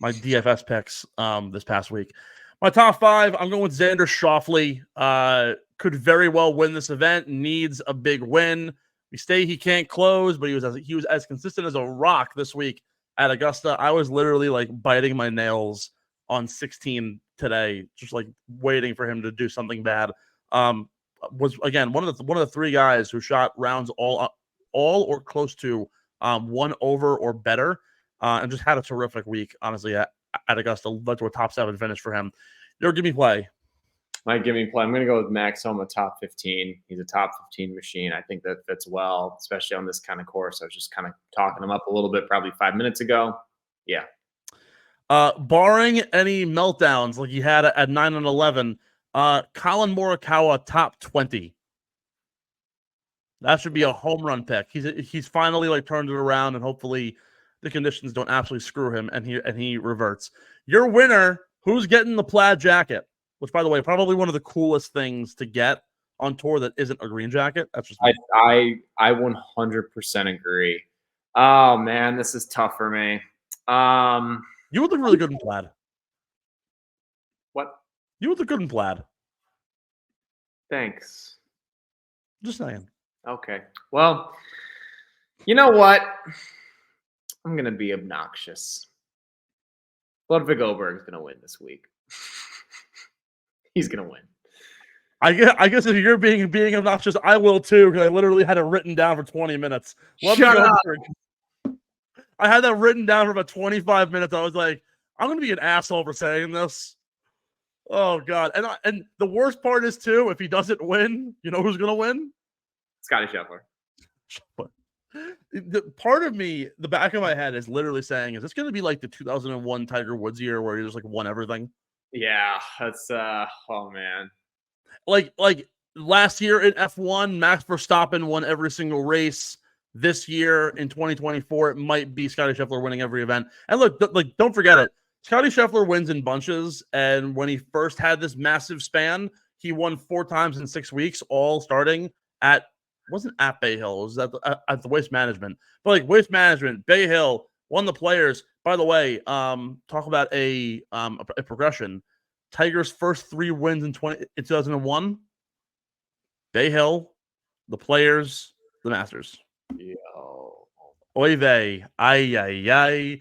my DFS picks this past week. My top 5, I'm going with Xander Schauffele. Could very well win this event. Needs a big win. We say he can't close, but he was as consistent as a rock this week at Augusta. I was literally like biting my nails on 16 today, just like waiting for him to do something bad. Was again one of the 3 guys who shot rounds all or close to 1 over or better. And just had a terrific week, honestly, at Augusta. Led to a top 7 finish for him. Your give me play. My give me play. I'm going to go with Max Homa, top 15. He's a top 15 machine. I think that fits well, especially on this kind of course. I was just kind of talking him up a little bit probably 5 minutes ago. Yeah. Barring any meltdowns like he had at 9 and 11, Colin Morikawa, top 20. That should be a home run pick. He's finally like turned it around, and hopefully the conditions don't absolutely screw him and he reverts. Your winner, who's getting the plaid jacket, which by the way, probably one of the coolest things to get on tour that isn't a green jacket. That's just I 100% agree. Oh man, this is tough for me. You would look really good in plaid. What? You would look good in plaid. Thanks. Just saying. Okay. Well, you know what? I'm going to be obnoxious. Ludwig Oberg's going to win this week. He's going to win. I guess if you're being obnoxious, I will too, because I literally had it written down for 20 minutes. Shut up. I had that written down for about 25 minutes. I was like, I'm going to be an asshole for saying this. Oh, God. And the worst part is, too, if he doesn't win, you know who's going to win? Scottie Scheffler. The part of me, the back of my head is literally saying, is this going to be like the 2001 Tiger Woods year where he just like won everything? Yeah, that's oh man. Like last year in F1, Max Verstappen won every single race. This year in 2024, it might be Scottie Scheffler winning every event. And look, don't forget it. Scottie Scheffler wins in bunches, and when he first had this massive span, he won 4 times in 6 weeks, all starting at wasn't at Bay Hill, it was at the Waste Management. But like Waste Management, Bay Hill won the Players. By the way, talk about a progression. Tiger's first 3 wins in 2001, Bay Hill, the Players, the Masters. Yo. Oy vey, ay.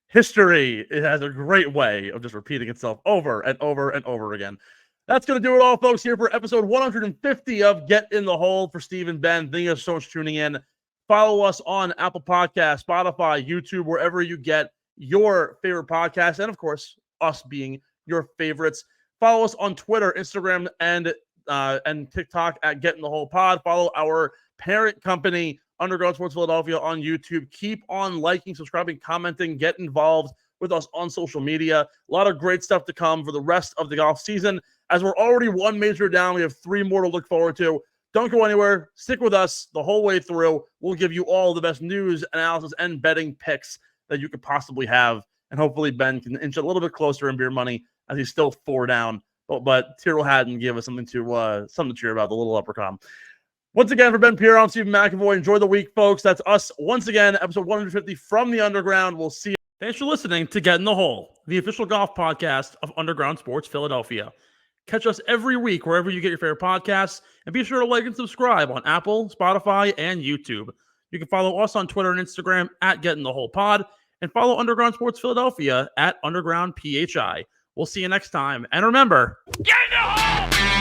History, it has a great way of just repeating itself over and over and over again. That's going to do it all, folks, here for episode 150 of Get in the Hole. For Steve and Ben, thank you so much for tuning in. Follow us on Apple Podcasts, Spotify, YouTube, wherever you get your favorite podcasts, and, of course, us being your favorites. Follow us on Twitter, Instagram, and TikTok at Get in the Hole Pod. Follow our parent company, Underground Sports Philadelphia, on YouTube. Keep on liking, subscribing, commenting. Get involved with us on social media. A lot of great stuff to come for the rest of the golf season. As we're already 1 major down, we have 3 more to look forward to. Don't go anywhere. Stick with us the whole way through. We'll give you all the best news, analysis, and betting picks that you could possibly have. And hopefully Ben can inch a little bit closer in beer money as he's still 4 down. But Tyrrell Haddon gave us something to cheer about, the little uppercut. Once again, for Ben Pirro, I'm Stephen McAvoy. Enjoy the week, folks. That's us once again, episode 150 from the Underground. We'll see you. Thanks for listening to Get in the Hole, the official golf podcast of Underground Sports Philadelphia. Catch us every week wherever you get your favorite podcasts, and be sure to like and subscribe on Apple, Spotify, and YouTube. You can follow us on Twitter and Instagram at Get in the Hole Pod, and follow Underground Sports Philadelphia at Underground PHI. We'll see you next time, and remember, get in the hole!